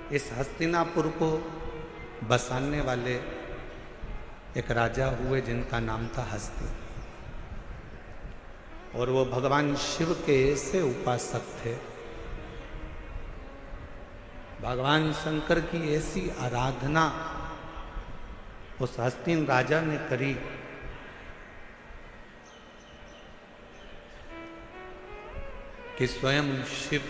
इस हस्तिनापुर को बसाने वाले एक राजा हुए जिनका नाम था हस्ति, और वो भगवान शिव के ऐसे उपासक थे, भगवान शंकर की ऐसी आराधना उस हस्तिन राजा ने करी कि स्वयं शिव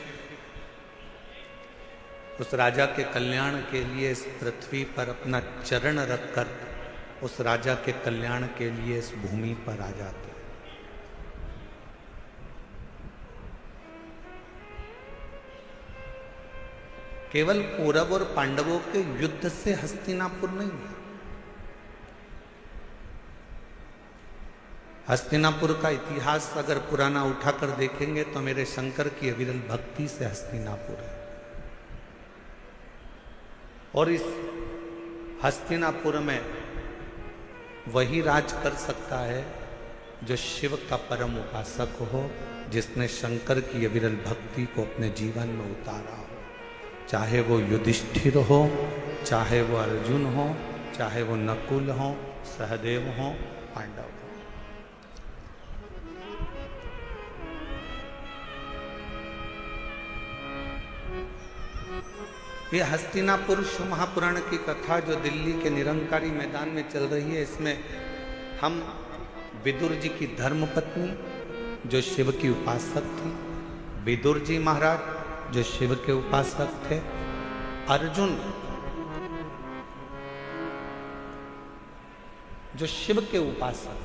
उस राजा के कल्याण के लिए इस पृथ्वी पर अपना चरण रखकर उस राजा के कल्याण के लिए इस भूमि पर आ जाते। केवल कौरव और पांडवों के युद्ध से हस्तिनापुर नहीं है, हस्तिनापुर का इतिहास अगर पुराना उठाकर देखेंगे तो मेरे शंकर की अविरल भक्ति से हस्तिनापुर है। और इस हस्तिनापुर में वही राज कर सकता है जो शिव का परम उपासक हो, जिसने शंकर की अविरल भक्ति को अपने जीवन में उतारा हो, चाहे वो युधिष्ठिर हो, चाहे वो अर्जुन हो, चाहे वो नकुल हो, सहदेव हो, पांडव हो। ये हस्तिनापुर शिव महापुराण की कथा जो दिल्ली के निरंकारी मैदान में चल रही है, इसमें हम विदुर जी की धर्मपत्नी जो शिव की उपासक थी, विदुर जी महाराज जो शिव के उपासक थे, अर्जुन जो शिव के उपासक,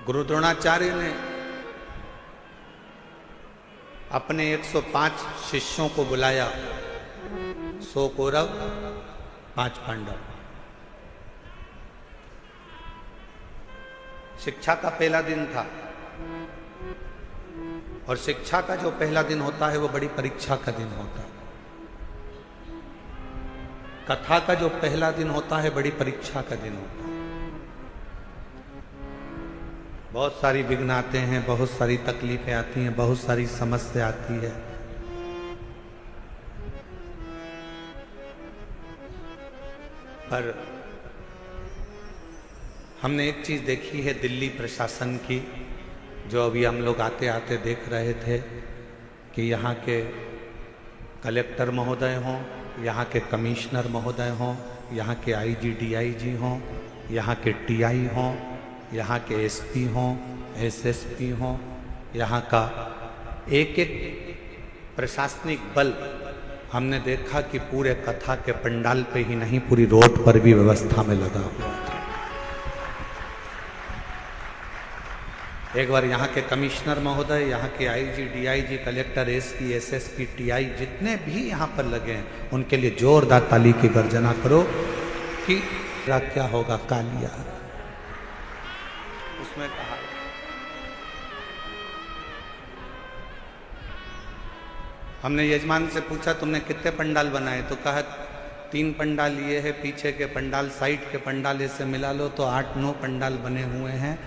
गुरु द्रोणाचार्य ने अपने 105 शिष्यों को बुलाया, 100 कौरव 5 पांडव। शिक्षा का पहला दिन था, और शिक्षा का जो पहला दिन होता है वो बड़ी परीक्षा का दिन होता है। कथा का जो पहला दिन होता है बड़ी परीक्षा का दिन होता है। बहुत सारी विघ्न आते हैं, बहुत सारी तकलीफें आती हैं, बहुत सारी समस्या आती है, पर हमने एक चीज देखी है दिल्ली प्रशासन की, जो अभी हम लोग आते आते देख रहे थे कि यहाँ के कलेक्टर महोदय हों, यहाँ के कमिश्नर महोदय हों, यहाँ के आईजी डीआईजी हों, यहाँ के टीआई हों, यहाँ के एसपी हों, एसएसपी हों, यहाँ का एक एक प्रशासनिक बल, हमने देखा कि पूरे कथा के पंडाल पे ही नहीं, पूरी रोड पर भी व्यवस्था में लगा हुआ था। एक बार यहाँ के कमिश्नर महोदय, यहाँ के IG DIG, collector, SP, SSP, TI जितने भी यहाँ पर लगे हैं, उनके लिए जोरदार ताली की गर्जना करो कि क्या होगा कालिया। उसमें कहा हमने यजमान से पूछा तुमने कितने पंडाल बनाए, तो कहा 3 पंडाल ये है, पीछे के पंडाल, साइड के पंडाल से मिला लो तो 8-9 पंडाल बने हुए हैं।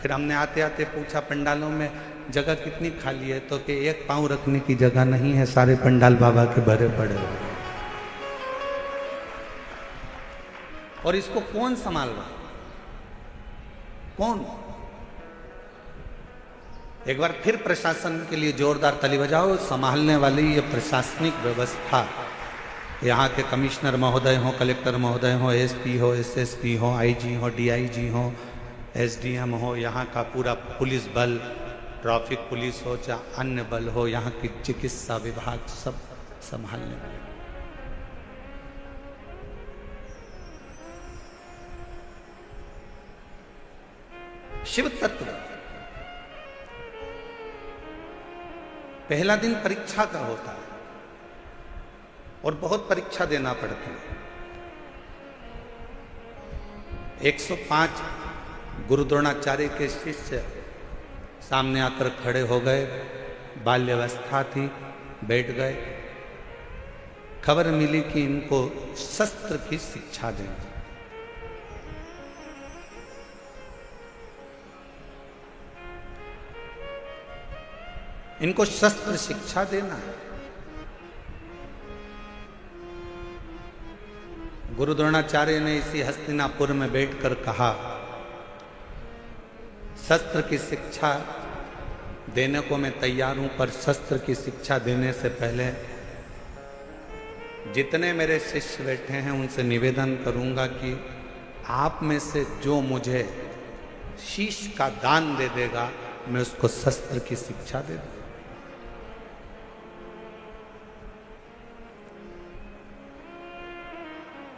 फिर हमने आते आते पूछा पंडालों में जगह कितनी खाली है, तो कि 1 पांव रखने की जगह नहीं है, सारे पंडाल बाबा के भरे पड़े हुए। और इसको कौन संभाल रहा, कौन? एक बार फिर प्रशासन के लिए जोरदार ताली बजाओ। संभालने वाली ये प्रशासनिक व्यवस्था, यहाँ के कमिश्नर महोदय हों, कलेक्टर महोदय हों, एसपी हो, एसएसपी हो, आईजी हो, डीआईजी हो, एसडीएम हो, यहाँ का पूरा पुलिस बल, ट्रैफिक पुलिस हो, चाहे अन्य बल हो, यहाँ की चिकित्सा विभाग, सब संभालने वाले। शिव तत्व पहला दिन परीक्षा का होता है और बहुत परीक्षा देना पड़ती है। 105 गुरु द्रोणाचार्य के शिष्य सामने आकर खड़े हो गए, बाल्यावस्था थी, बैठ गए। खबर मिली कि इनको शस्त्र की शिक्षा देंगे। इनको शस्त्र शिक्षा देना है। गुरु द्रोणाचार्य ने इसी हस्तिनापुर में बैठकर कहा, शस्त्र की शिक्षा देने को मैं तैयार हूं, पर शस्त्र की शिक्षा देने से पहले जितने मेरे शिष्य बैठे हैं उनसे निवेदन करूंगा कि आप में से जो मुझे शीश का दान दे देगा, मैं उसको शस्त्र की शिक्षा दे दूंगा।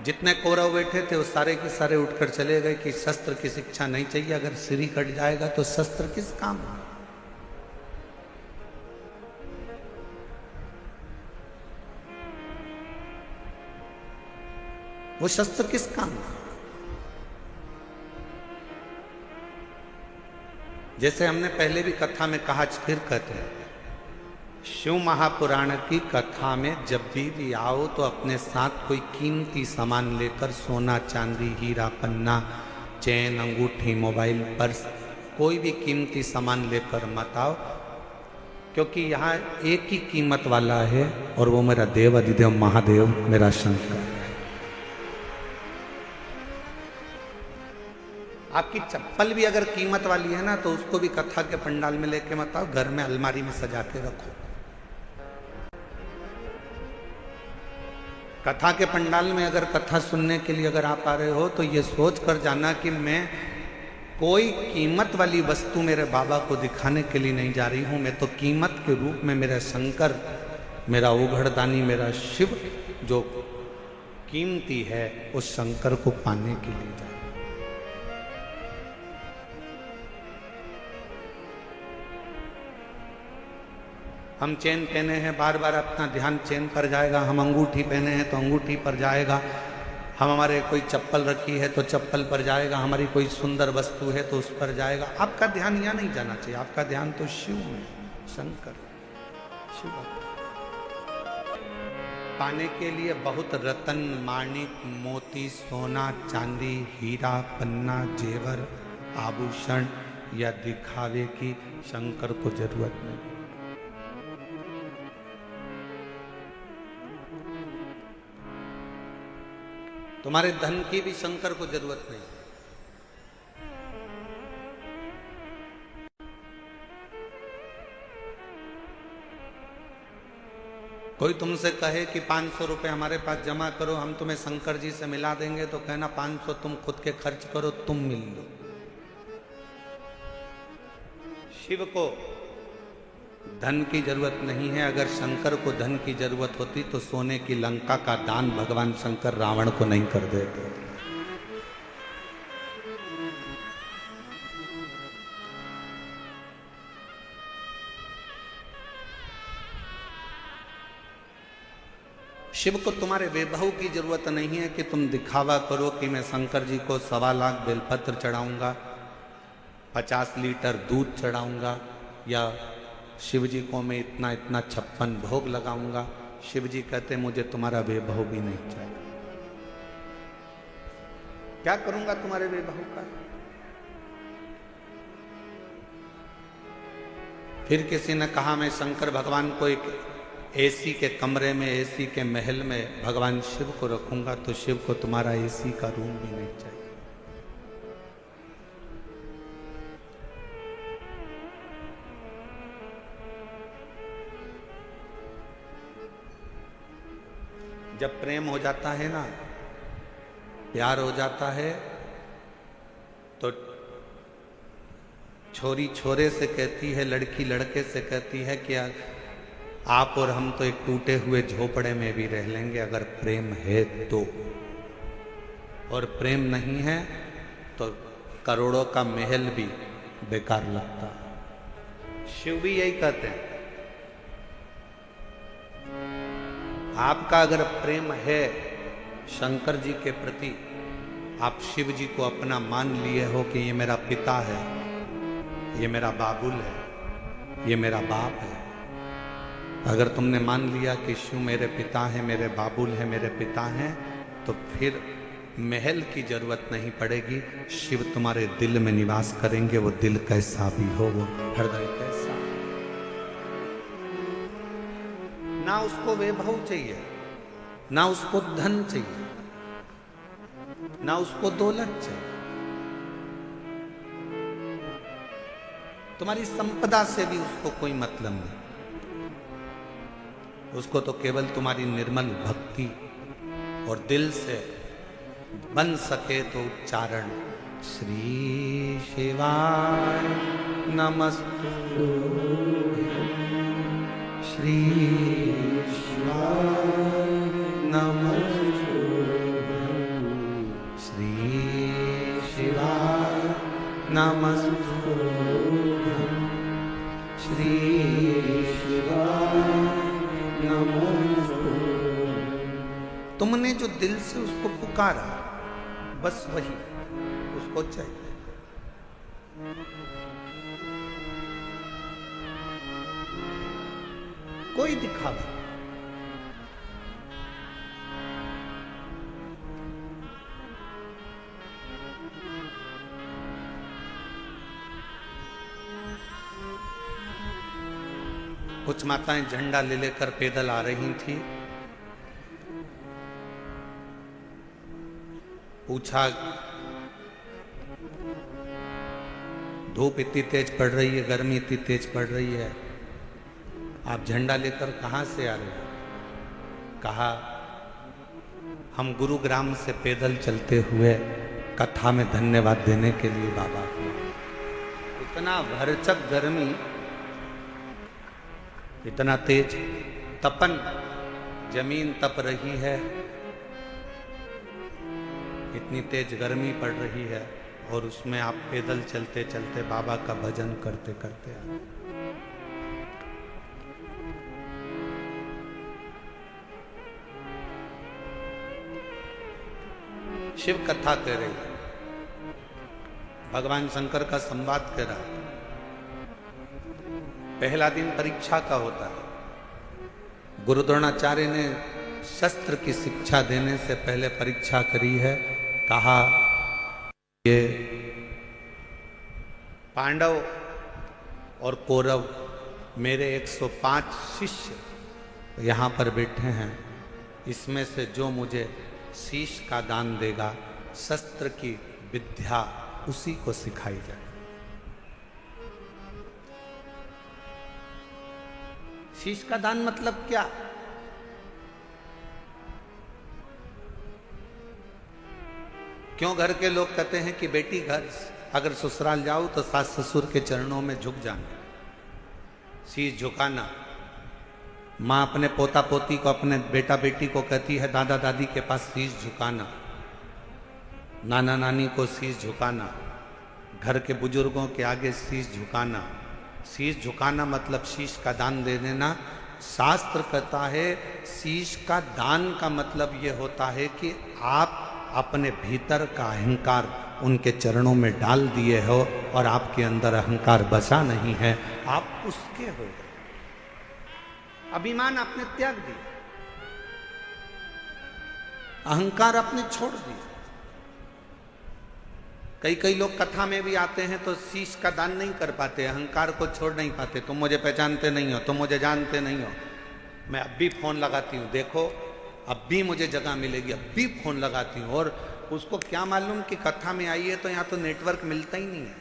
जितने कौरव बैठे थे वो सारे के सारे उठकर चले गए कि शस्त्र की शिक्षा नहीं चाहिए, अगर सिर ही कट जाएगा तो शस्त्र किस काम का? वो शस्त्र किस काम का? जैसे हमने पहले भी कथा में कहा, फिर कहते हैं, शिव महापुराण की कथा में जब भी आओ तो अपने साथ कोई कीमती सामान लेकर, सोना चांदी हीरा पन्ना चैन अंगूठी मोबाइल पर्स कोई भी कीमती सामान लेकर मत आओ, क्योंकि यहाँ एक ही कीमत वाला है और वो मेरा देव अधिदेव महादेव मेरा शंकर है। आपकी चप्पल भी अगर कीमत वाली है ना तो उसको भी कथा के पंडाल में लेके मत आओ, घर में अलमारी में सजा के रखो। कथा के पंडाल में अगर कथा सुनने के लिए अगर आप आ रहे हो तो ये सोच कर जाना कि मैं कोई कीमत वाली वस्तु मेरे बाबा को दिखाने के लिए नहीं जा रही हूं, मैं तो कीमत के रूप में मेरा शंकर, मेरा उघड़दानी, मेरा शिव जो कीमती है उस शंकर को पाने के लिए जा रही हूं। हम चेन पहने हैं, बार बार अपना ध्यान चेन पर जाएगा। हम अंगूठी पहने हैं तो अंगूठी पर जाएगा। हम हमारे कोई चप्पल रखी है तो चप्पल पर जाएगा। हमारी कोई सुंदर वस्तु है तो उस पर जाएगा। आपका ध्यान यहाँ नहीं जाना चाहिए, आपका ध्यान तो शिव में, शंकर शिव। पाने के लिए बहुत रतन माणिक मोती सोना चांदी हीरा पन्ना जेवर आभूषण या दिखावे की शंकर को जरूरत नहीं। तुम्हारे धन की भी शंकर को जरूरत नहीं। कोई तुमसे कहे कि 500 रुपए हमारे पास जमा करो, हम तुम्हें शंकर जी से मिला देंगे, तो कहना 500 तुम खुद के खर्च करो, तुम मिल लो। शिव को धन की जरूरत नहीं है। अगर शंकर को धन की जरूरत होती तो सोने की लंका का दान भगवान शंकर रावण को नहीं कर देते। शिव को तुम्हारे वैभव की जरूरत नहीं है कि तुम दिखावा करो कि मैं शंकर जी को 1.25 लाख बेलपत्र चढ़ाऊंगा, 50 लीटर दूध चढ़ाऊंगा, या शिव जी को मैं इतना इतना 56 भोग लगाऊंगा। शिव जी कहते मुझे तुम्हारा वैभव भी नहीं चाहिए। क्या करूंगा तुम्हारे वैभव का? फिर किसी ने कहा मैं शंकर भगवान को एक एसी के कमरे में, एसी के महल में भगवान शिव को रखूंगा, तो शिव को तुम्हारा एसी का रूम भी नहीं चाहिए। जब प्रेम हो जाता है ना, प्यार हो जाता है, तो छोरी छोरे से कहती है, लड़की लड़के से कहती है कि आप और हम तो एक टूटे हुए झोपड़े में भी रह लेंगे अगर प्रेम है तो, और प्रेम नहीं है तो करोड़ों का महल भी बेकार लगता है। शिव भी यही कहते हैं, आपका अगर प्रेम है शंकर जी के प्रति, आप शिव जी को अपना मान लिए हो कि ये मेरा पिता है, ये मेरा बाबुल है, ये मेरा बाप है। अगर तुमने मान लिया कि शिव मेरे पिता है, मेरे बाबुल है, मेरे पिता हैं, तो फिर महल की जरूरत नहीं पड़ेगी। शिव तुम्हारे दिल में निवास करेंगे। वो दिल कैसा भी हो, वो हृदय कैसा। ना उसको वैभव चाहिए, ना उसको धन चाहिए, ना उसको दौलत चाहिए। तुम्हारी संपदा से भी उसको कोई मतलब नहीं। उसको तो केवल तुम्हारी निर्मल भक्ति और दिल से बन सके तो उच्चारण श्री शिवाय नमस्तु, श्री शिवाय नमस्तु, श्री शिवाय नमस्तु, श्री शिवाय नमस्तु। तुमने जो दिल से उसको पुकारा, बस वही उसको चाहिए। कोई दिखावा, कुछ माताएं झंडा ले लेकर पैदल आ रही थी। पूछा, धूप इतनी तेज पड़ रही है, गर्मी इतनी तेज पड़ रही है, आप झंडा लेकर कहां से आ रहे हो? कहा, हम गुरुग्राम से पैदल चलते हुए कथा में धन्यवाद देने के लिए बाबा को। इतना भरचक गर्मी, इतना तेज तपन, जमीन तप रही है, इतनी तेज गर्मी पड़ रही है, और उसमें आप पैदल चलते चलते बाबा का भजन करते करते आ। शिव कथा कह रही है, भगवान शंकर का संवाद कह रहा है। पहला दिन परीक्षा का होता है। गुरु द्रोणाचार्य ने शस्त्र की शिक्षा देने से पहले परीक्षा करी है। कहा, ये पांडव और कौरव मेरे 105 शिष्य यहां पर बैठे हैं, इसमें से जो मुझे शीश का दान देगा, शस्त्र की विद्या उसी को सिखाई जाए। शीश का दान मतलब क्या? क्यों घर के लोग कहते हैं कि बेटी घर अगर ससुराल जाओ तो सास ससुर के चरणों में झुक जाना, शीश झुकाना। माँ अपने पोता पोती को, अपने बेटा बेटी को कहती है दादा दादी के पास शीश झुकाना, नाना नानी को शीश झुकाना, घर के बुजुर्गों के आगे शीश झुकाना। शीश झुकाना मतलब शीश का दान दे देना। शास्त्र कहता है शीश का दान का मतलब ये होता है कि आप अपने भीतर का अहंकार उनके चरणों में डाल दिए हो और आपके अंदर अहंकार बचा नहीं है, आप उसके हो गए। अभिमान आपने त्याग दिया, अहंकार आपने छोड़ दिया। कई लोग कथा में भी आते हैं तो शीश का दान नहीं कर पाते, अहंकार को छोड़ नहीं पाते। तुम मुझे पहचानते नहीं हो, तुम मुझे जानते नहीं हो। मैं अब भी फोन लगाती हूँ, देखो अब भी मुझे जगह मिलेगी, अब भी फोन लगाती हूँ। और उसको क्या मालूम कि कथा में आई है तो यहाँ तो नेटवर्क मिलता ही नहीं है।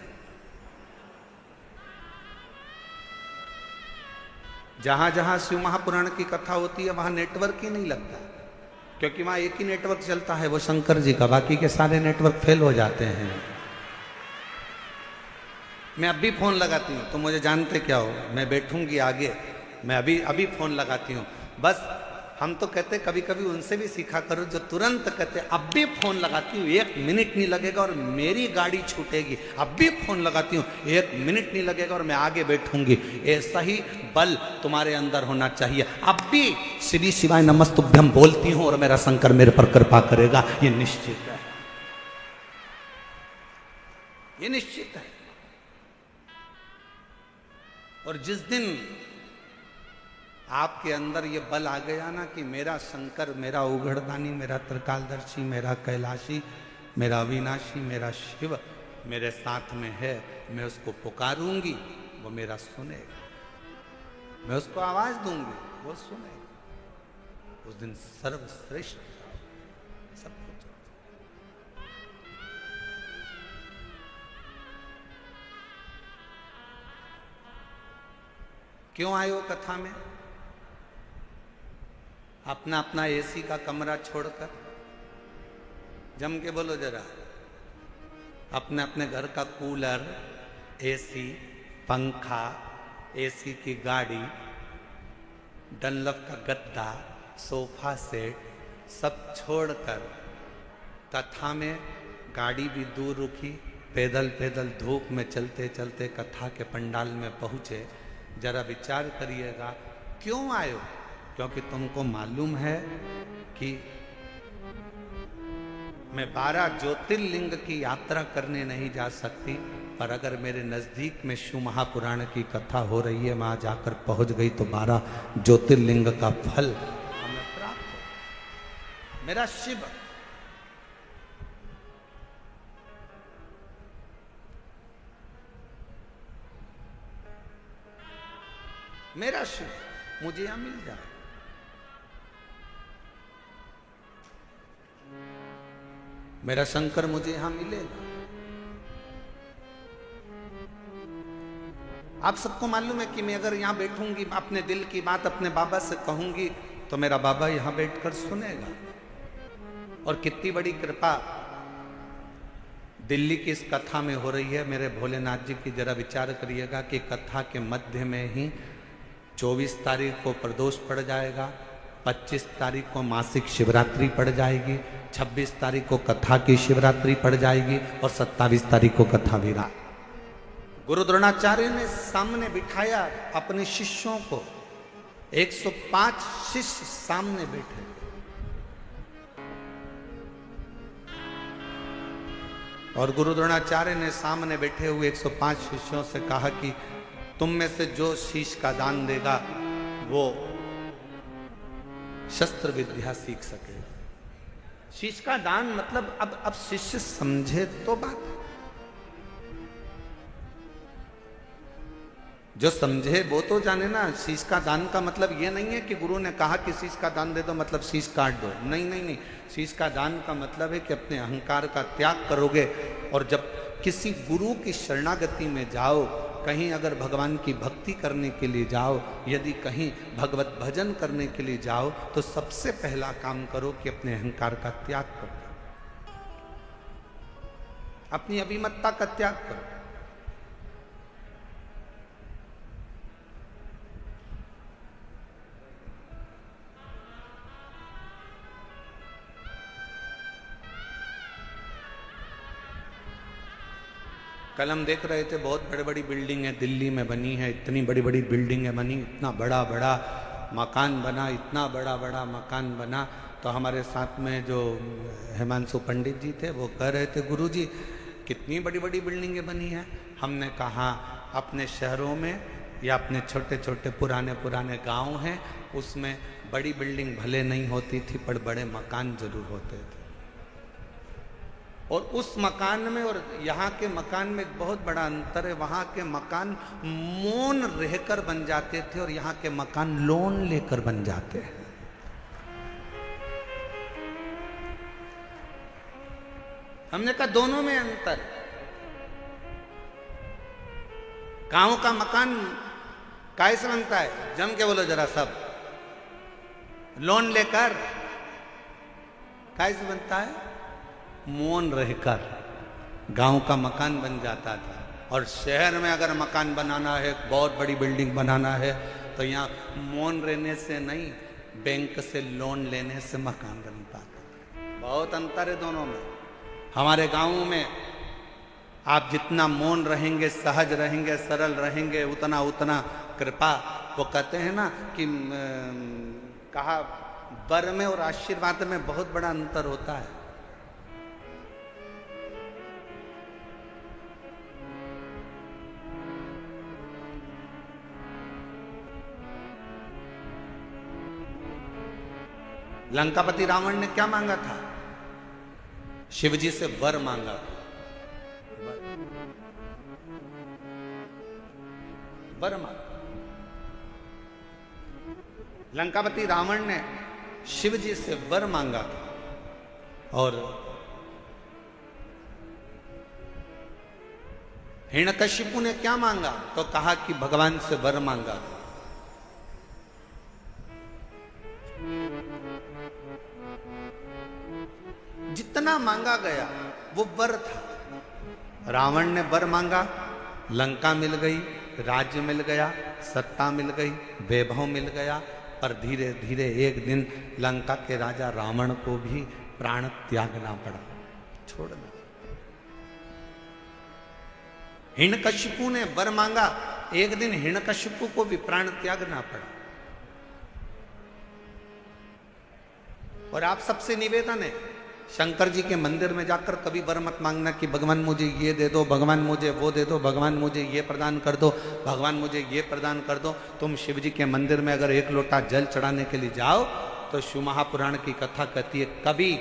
जहां जहां शिव महापुराण की कथा होती है वहां नेटवर्क ही नहीं लगता, क्योंकि वहां एक ही नेटवर्क चलता है, वो शंकर जी का। बाकी के सारे नेटवर्क फेल हो जाते हैं। मैं अभी फोन लगाती हूँ, तो मुझे जानते क्या हो, मैं बैठूंगी आगे, मैं अभी फोन लगाती हूँ। बस हम तो कहते कभी कभी उनसे भी सीखा करो जो तुरंत कहते अब भी फोन लगाती हूँ, 1 मिनट नहीं लगेगा और मेरी गाड़ी छूटेगी, अब भी फोन लगाती हूँ, 1 मिनट नहीं लगेगा और मैं आगे बैठूंगी। ऐसा ही बल तुम्हारे अंदर होना चाहिए। अब भी श्री शिवाय नमस्तुभ्यम बोलती हूँ और मेरा शंकर मेरे पर कृपा करेगा, ये निश्चित है, ये निश्चित है। और जिस दिन आपके अंदर ये बल आ गया ना कि मेरा शंकर, मेरा उघड़दानी, मेरा त्रिकालदर्शी, मेरा कैलाशी, मेरा अविनाशी, मेरा शिव मेरे साथ में है, मैं उसको पुकारूंगी, वो मेरा सुनेगा, मैं उसको आवाज दूंगी, वो सुनेगा। उस दिन सर्वश्रेष्ठ सब कुछ। क्यों आए हो कथा में? अपना अपना एसी का कमरा छोड़कर, जम के बोलो जरा, अपने अपने घर का कूलर, एसी, पंखा, एसी की गाड़ी, डनलप का गद्दा, सोफा सेट सब छोड़कर कथा में गाड़ी भी दूर रुकी, पैदल पैदल धूप में चलते चलते कथा के पंडाल में पहुंचे। जरा विचार करिएगा, क्यों आए हो? क्योंकि तुमको मालूम है कि मैं 12 ज्योतिर्लिंग की यात्रा करने नहीं जा सकती, पर अगर मेरे नजदीक में शिव महापुराण की कथा हो रही है, वहां जाकर पहुंच गई तो 12 ज्योतिर्लिंग का फल हमें प्राप्त हो। मेरा शिव मेरा शिव मुझे यहां मिल जाए। मेरा शंकर मुझे यहां मिलेगा। आप सबको मालूम है कि मैं अगर यहां बैठूंगी, अपने दिल की बात अपने बाबा से कहूंगी, तो मेरा बाबा यहां बैठकर सुनेगा। और कितनी बड़ी कृपा दिल्ली की इस कथा में हो रही है मेरे भोलेनाथ जी की। जरा विचार करिएगा कि कथा के मध्य में ही 24 तारीख को प्रदोष पड़ जाएगा, 25 तारीख को मासिक शिवरात्रि पड़ जाएगी, 26 तारीख को कथा की शिवरात्रि पड़ जाएगी और 27 तारीख को कथा वीरा। गुरु द्रोणाचार्य ने सामने बिठाया अपने शिष्यों को, 105 शिष्य सामने बैठे। और गुरु द्रोणाचार्य ने सामने बैठे हुए 105 शिष्यों से कहा कि तुम में से जो शीश का दान देगा वो शस्त्र विद्या सीख सके। शीश का दान मतलब अब शिष्य समझे तो बात, जो समझे वो तो जाने ना। शीश का दान का मतलब ये नहीं है कि गुरु ने कहा कि शीश का दान दे दो मतलब शीश काट दो। नहीं नहीं नहीं, शीश का दान का मतलब है कि अपने अहंकार का त्याग करोगे। और जब किसी गुरु की शरणागति में जाओ, कहीं अगर भगवान की भक्ति करने के लिए जाओ, यदि कहीं भगवत भजन करने के लिए जाओ, तो सबसे पहला काम करो कि अपने अहंकार का त्याग करो, अपनी अभिमतता का त्याग करो। कल हम देख रहे थे बहुत बड़ी बड़ी बिल्डिंग है दिल्ली में बनी है, इतनी बड़ी बड़ी बिल्डिंग है बनी, इतना बड़ा बड़ा मकान बना, इतना बड़ा बड़ा मकान बना। तो हमारे साथ में जो हिमांशु पंडित जी थे वो कह रहे थे, गुरुजी कितनी बड़ी बड़ी बिल्डिंगें बनी हैं। हमने कहा अपने शहरों में या अपने छोटे छोटे पुराने पुराने गांव हैं, उसमें बड़ी बिल्डिंग भले नहीं होती थी पर बड़े मकान जरूर होते थे। और उस मकान में और यहाँ के मकान में एक बहुत बड़ा अंतर है। वहाँ के मकान मौन रहकर बन जाते थे और यहाँ के मकान लोन लेकर बन जाते हैं। हमने कहा दोनों में अंतर। गांव का मकान कैसे बनता है? जम के बोलो जरा सब, लोन लेकर। कैसे बनता है? मौन रहकर गांव का मकान बन जाता था। और शहर में अगर मकान बनाना है, बहुत बड़ी बिल्डिंग बनाना है, तो यहाँ मौन रहने से नहीं, बैंक से लोन लेने से मकान बनता था। बहुत अंतर है दोनों में। हमारे गांव में आप जितना मौन रहेंगे, सहज रहेंगे, सरल रहेंगे, उतना उतना कृपा। वो कहते हैं ना कि कहा वर में और आशीर्वाद में बहुत बड़ा अंतर होता है। लंकापति रावण ने क्या मांगा था? शिवजी से वर मांगा था। वर मांगा। लंकापति रावण ने शिव जी से वर मांगा और हिरण्यकशिपु ने क्या मांगा? तो कहा कि भगवान से वर मांगा। जितना मांगा गया वो वर था। रावण ने वर मांगा, लंका मिल गई, राज्य मिल गया, सत्ता मिल गई, वैभव मिल गया, पर धीरे धीरे एक दिन लंका के राजा रावण को भी प्राण त्यागना पड़ा, छोड़ना। हिरण्यकशिपु ने वर मांगा, एक दिन हिरण्यकशिपु को भी प्राण त्यागना पड़ा। और आप सबसे निवेदन है, शंकर जी के मंदिर में जाकर कभी वर मत मांगना कि भगवान मुझे ये दे दो, भगवान मुझे वो दे दो, भगवान मुझे ये प्रदान कर दो, भगवान मुझे ये प्रदान कर दो। तुम शिव जी के मंदिर में अगर एक लोटा जल चढ़ाने के लिए जाओ तो शिव महापुराण की कथा कहती है कभी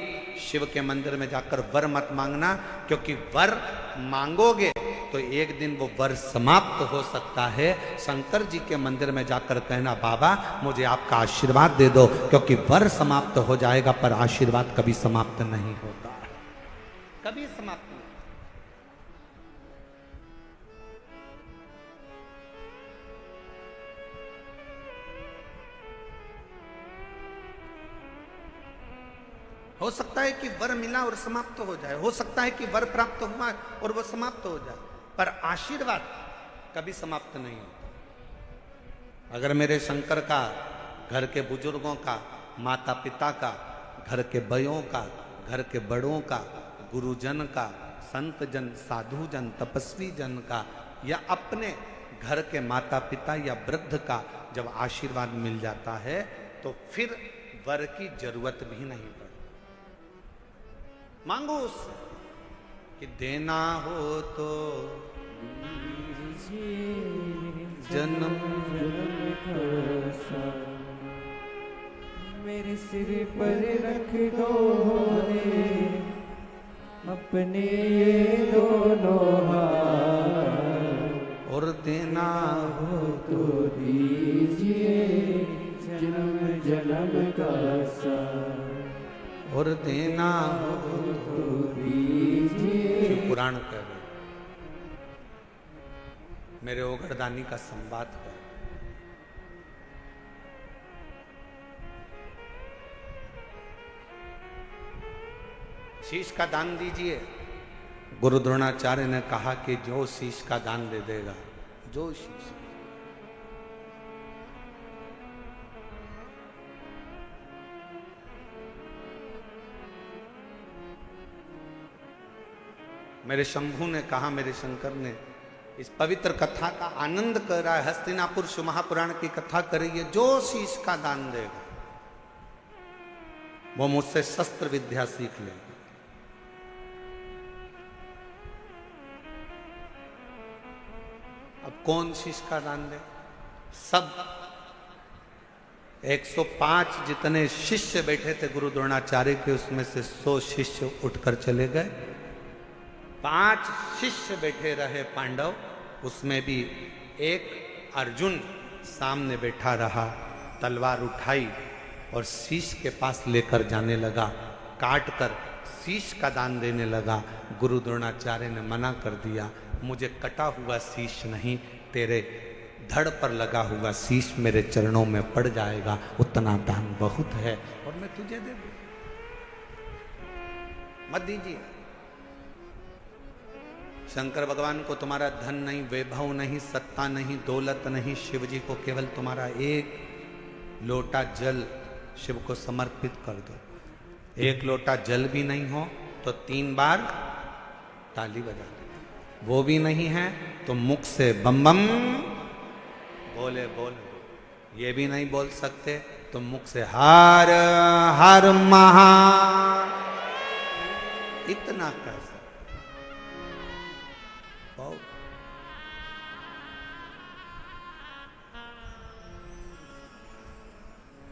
शिव के मंदिर में जाकर वर मत मांगना, क्योंकि वर मांगोगे तो एक दिन वो वर समाप्त हो सकता है। शंकर जी के मंदिर में जाकर कहना बाबा मुझे आपका आशीर्वाद दे दो, क्योंकि वर समाप्त हो जाएगा पर आशीर्वाद कभी समाप्त नहीं होता, कभी समाप्त नहीं। हो सकता है कि वर मिला और समाप्त हो जाए, हो सकता है कि वर प्राप्त हुआ और वो समाप्त हो जाए, पर आशीर्वाद कभी समाप्त नहीं होता। अगर मेरे शंकर का, घर के बुजुर्गों का, माता पिता का, घर के बयों का, घर के बड़ों का, गुरुजन का, संत जन, साधु जन, तपस्वी जन का, या अपने घर के माता पिता या वृद्ध का जब आशीर्वाद मिल जाता है तो फिर वर की जरूरत भी नहीं पड़ती। मांगो उससे कि देना हो तो जन्म मेरे सिर पर रख दो रे अपने ये दोनों हाथ, और देना हो तो दीजिए जन्म जन्म का साथ, और देना हो तो दीजिए। शिव पुराण कह रहे मेरे ओगरदानी का संवाद कर। शीश का दान दीजिए। गुरु द्रोणाचार्य ने कहा कि जो शीश का दान दे देगा, जो शीश, मेरे शंभू ने कहा, मेरे शंकर ने इस पवित्र कथा का आनंद कर रहा है, हस्तिनापुर शिव महापुराण की कथा कर रही है, जो शीश का दान देगा वो मुझसे शस्त्र विद्या सीख लेगा। अब कौन शीश का दान दे? सब 105 जितने शिष्य बैठे थे गुरु द्रोणाचार्य के, उसमें से 100 शिष्य उठकर चले गए। 5 शिष्य बैठे रहे पांडव, उसमें भी एक अर्जुन सामने बैठा रहा, तलवार उठाई और शीश के पास लेकर जाने लगा, काट कर शीश का दान देने लगा। गुरु द्रोणाचार्य ने मना कर दिया, मुझे कटा हुआ शीश नहीं, तेरे धड़ पर लगा हुआ शीश मेरे चरणों में पड़ जाएगा, उतना दान बहुत है और मैं तुझे दे दूं, मत दीजिए। शंकर भगवान को तुम्हारा धन नहीं, वैभव नहीं, सत्ता नहीं, दौलत नहीं, शिव जी को केवल तुम्हारा एक लोटा जल शिव को समर्पित कर दो। एक लोटा जल भी नहीं हो तो 3 बार ताली बजा दो, वो भी नहीं है तो मुख से बम बम बोले बोले, ये भी नहीं बोल सकते तो मुख से हर हर महा, इतना कर सकते।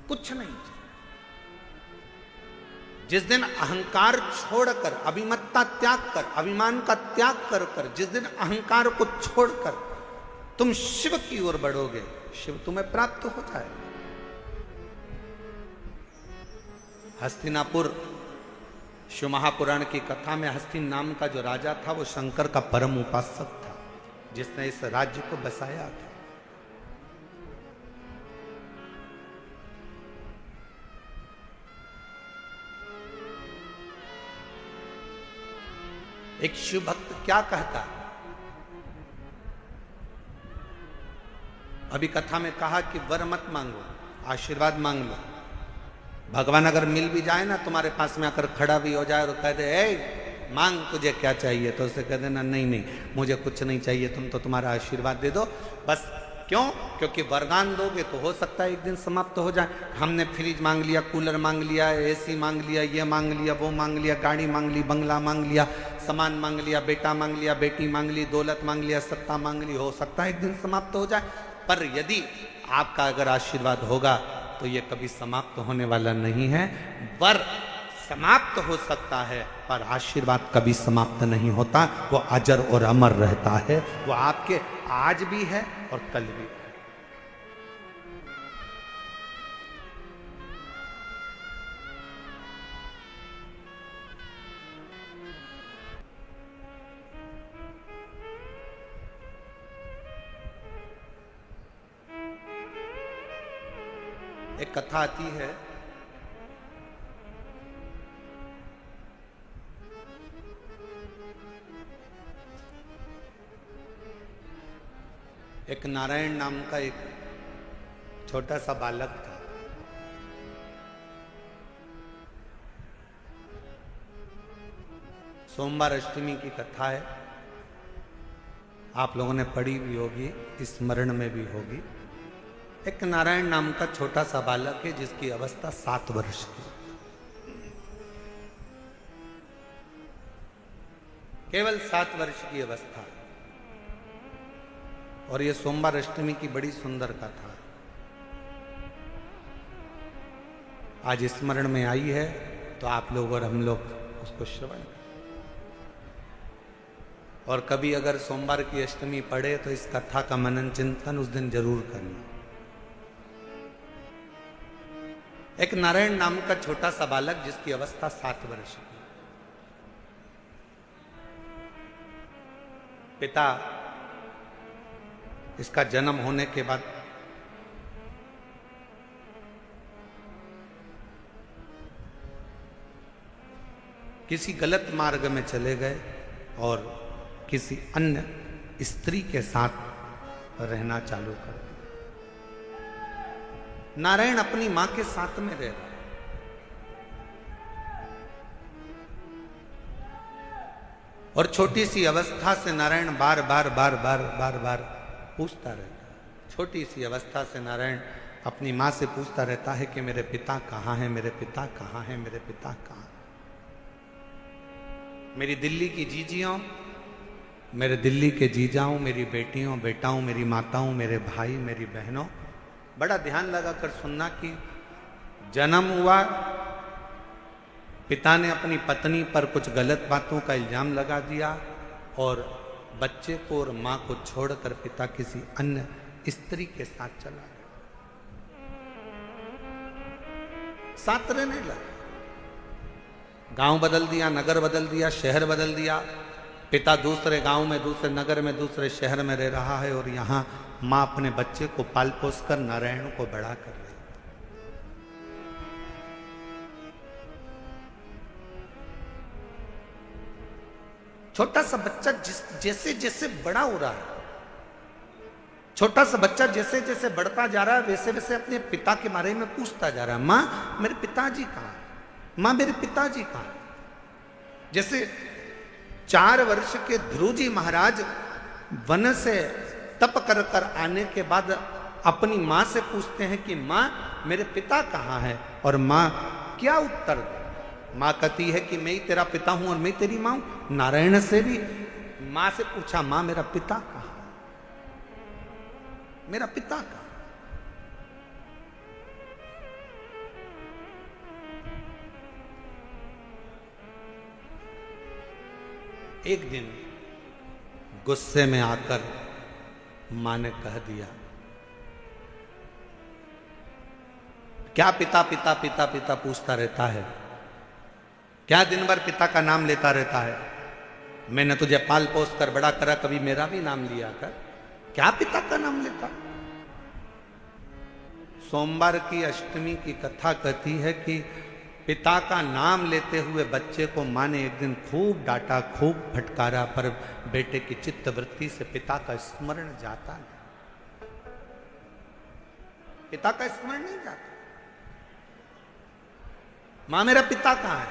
कुछ नहीं। जिस दिन अहंकार छोड़कर, अभिमत्ता त्याग कर, अभिमान का त्याग कर कर, जिस दिन अहंकार को छोड़कर तुम शिव की ओर बढ़ोगे, शिव तुम्हें प्राप्त हो जाए। हस्तिनापुर शिव महापुराण की कथा में हस्तिन नाम का जो राजा था वो शंकर का परम उपासक था, जिसने इस राज्य को बसाया था। एक शिव भक्त क्या कहता है? अभी कथा में कहा कि वर मत मांगो, आशीर्वाद मांग लो। भगवान अगर मिल भी जाए ना, तुम्हारे पास में आकर खड़ा भी हो जाए और कह दे ए मांग तुझे क्या चाहिए, तो उसे कह देना नहीं नहीं मुझे कुछ नहीं चाहिए, तुम तो तुम्हारा आशीर्वाद दे दो बस। क्यों? क्योंकि वरदान दोगे तो हो सकता है एक दिन समाप्त हो जाए। हमने फ्रिज मांग लिया, कूलर मांग लिया, एसी मांग लिया, ये मांग लिया, वो मांग लिया, गाड़ी मांग ली, बंगला मांग लिया, सामान मांग लिया, बेटा मांग लिया, बेटी मांग ली, दौलत मांग लिया, सत्ता मांग ली, हो सकता है एक दिन समाप्त हो जाए। पर यदि आपका अगर आशीर्वाद होगा तो ये कभी समाप्त होने वाला नहीं है। वर समाप्त हो सकता है पर आशीर्वाद कभी समाप्त नहीं होता, वो अजर और अमर रहता है। वो आपके आज भी है और कल भी है। एक कथा आती है, एक नारायण नाम का एक छोटा सा बालक था। सोमवार अष्टमी की कथा है, आप लोगों ने पढ़ी भी होगी, स्मरण में भी होगी। एक नारायण नाम का छोटा सा बालक है जिसकी अवस्था 7 वर्ष की, केवल 7 वर्ष की अवस्था। और ये सोमवार अष्टमी की बड़ी सुंदर कथा आज स्मरण में आई है, तो आप लोग और हम लोग उसको श्रवण करें। और कभी अगर सोमवार की अष्टमी पढ़े तो इस कथा का मनन चिंतन उस दिन जरूर करना। एक नारायण नाम का छोटा सा बालक जिसकी अवस्था 7 वर्ष की। पिता इसका जन्म होने के बाद किसी गलत मार्ग में चले गए और किसी अन्य स्त्री के साथ रहना चालू कर दिया। नारायण अपनी मां के साथ में रह रहा है। और छोटी सी अवस्था से नारायण बार बार पूछता रहता है। छोटी सी अवस्था से नारायण अपनी मां से पूछता रहता है कि मेरे पिता कहाँ हैं, मेरे पिता कहाँ हैं, मेरे पिता कहाँ। मेरी दिल्ली की जीजियों, मेरे दिल्ली के जीजाओं, मेरी बेटियों बेटाओं, मेरी माताओं, मेरे भाई, मेरी बहनों, बड़ा ध्यान लगाकर सुनना कि जन्म हुआ, पिता ने अपनी पत्नी पर कुछ गलत बातों का इल्जाम लगा दिया और बच्चे को और मां को छोड़कर पिता किसी अन्य स्त्री के साथ चला गया। साथ रहने लगा, गांव बदल दिया, नगर बदल दिया, शहर बदल दिया। पिता दूसरे गांव में, दूसरे नगर में, दूसरे शहर में रह रहा है और यहां मां अपने बच्चे को पाल पोस कर नारायण को बड़ा कर रही। छोटा सा बच्चा जैसे जैसे बड़ा हो रहा है, छोटा सा बच्चा जैसे जैसे बढ़ता जा रहा है वैसे वैसे अपने पिता के बारे में पूछता जा रहा है। मां मेरे पिताजी कहाँ है, मां मेरे पिताजी कहाँ है। जैसे 4 वर्ष के ध्रुव जी महाराज वन से तप कर कर आने के बाद अपनी मां से पूछते हैं कि मां मेरे पिता कहाँ है, और मां क्या उत्तर दे। मां कहती है कि मैं ही तेरा पिता हूं और मैं तेरी मां हूं। नारायण से भी मां से पूछा, मां मेरा पिता कहाँ है, मेरा पिता कहाँ। एक दिन गुस्से में आकर मां ने कह दिया क्या पिता पिता पिता पिता पूछता रहता है? क्या दिन भर पिता का नाम लेता रहता है? मैंने तुझे पाल पोस कर बड़ा करा, कभी मेरा भी नाम लिया कर। क्या पिता का नाम लेता? सोमवार की अष्टमी की कथा कहती है कि पिता का नाम लेते हुए बच्चे को माँ ने एक दिन खूब डांटा, खूब फटकारा, पर बेटे की चित्त वृत्ति से पिता का स्मरण जाता नहीं। पिता का स्मरण नहीं जाता। मां मेरा पिता कहां है?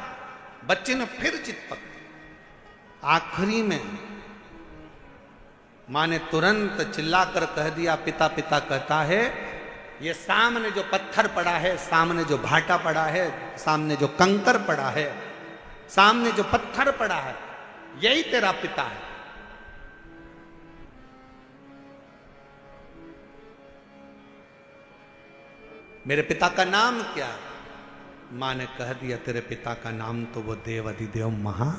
बच्चे ने फिर जिद पकड़ी। आखिरी में मां ने तुरंत चिल्लाकर कह दिया, पिता पिता कहता है, ये सामने जो पत्थर पड़ा है, सामने जो भाटा पड़ा है, सामने जो कंकर पड़ा है, सामने जो पत्थर पड़ा है, यही तेरा पिता है। मेरे पिता का नाम क्या है? मां ने कह दिया, तेरे पिता का नाम तो वो देव अधिदेव महा।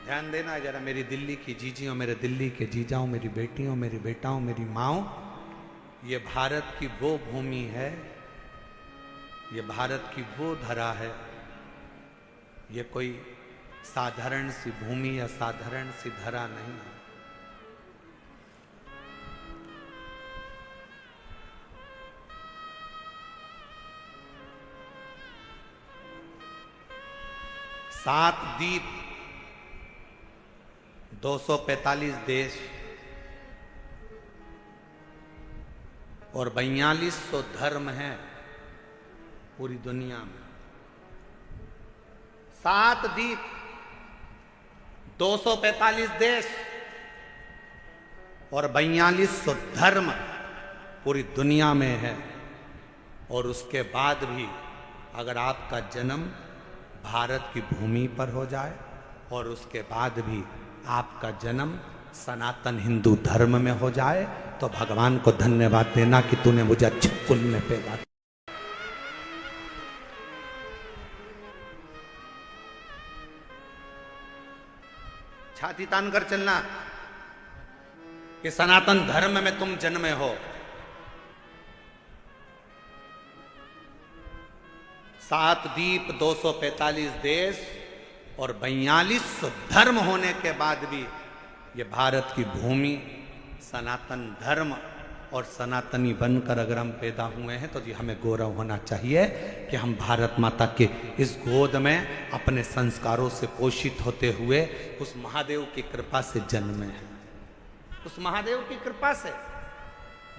ध्यान देना जरा, मेरी दिल्ली की जीजियों, मेरे दिल्ली के जीजाओं, मेरी बेटियों, मेरी बेटाओं, मेरी माओ, ये भारत की वो भूमि है, ये भारत की वो धरा है। ये कोई साधारण सी भूमि या साधारण सी धरा नहीं है। सात द्वीप, 245 देश और 4200 धर्म हैं पूरी दुनिया में। 7 द्वीप, 245 देश और 4200 धर्म पूरी दुनिया में है। और उसके बाद भी अगर आपका जन्म भारत की भूमि पर हो जाए और उसके बाद भी आपका जन्म सनातन हिंदू धर्म में हो जाए, तो भगवान को धन्यवाद देना कि तूने मुझे अच्छे कुल में पैदा किया। छाती तान कर चलना कि सनातन धर्म में तुम जन्मे हो। 7 द्वीप, 245 देश और 4200 धर्म होने के बाद भी ये भारत की भूमि सनातन धर्म और सनातनी बनकर अगर हम पैदा हुए हैं, तो जी हमें गौरव होना चाहिए कि हम भारत माता के इस गोद में अपने संस्कारों से पोषित होते हुए उस महादेव की कृपा से जन्मे हैं। उस महादेव की कृपा से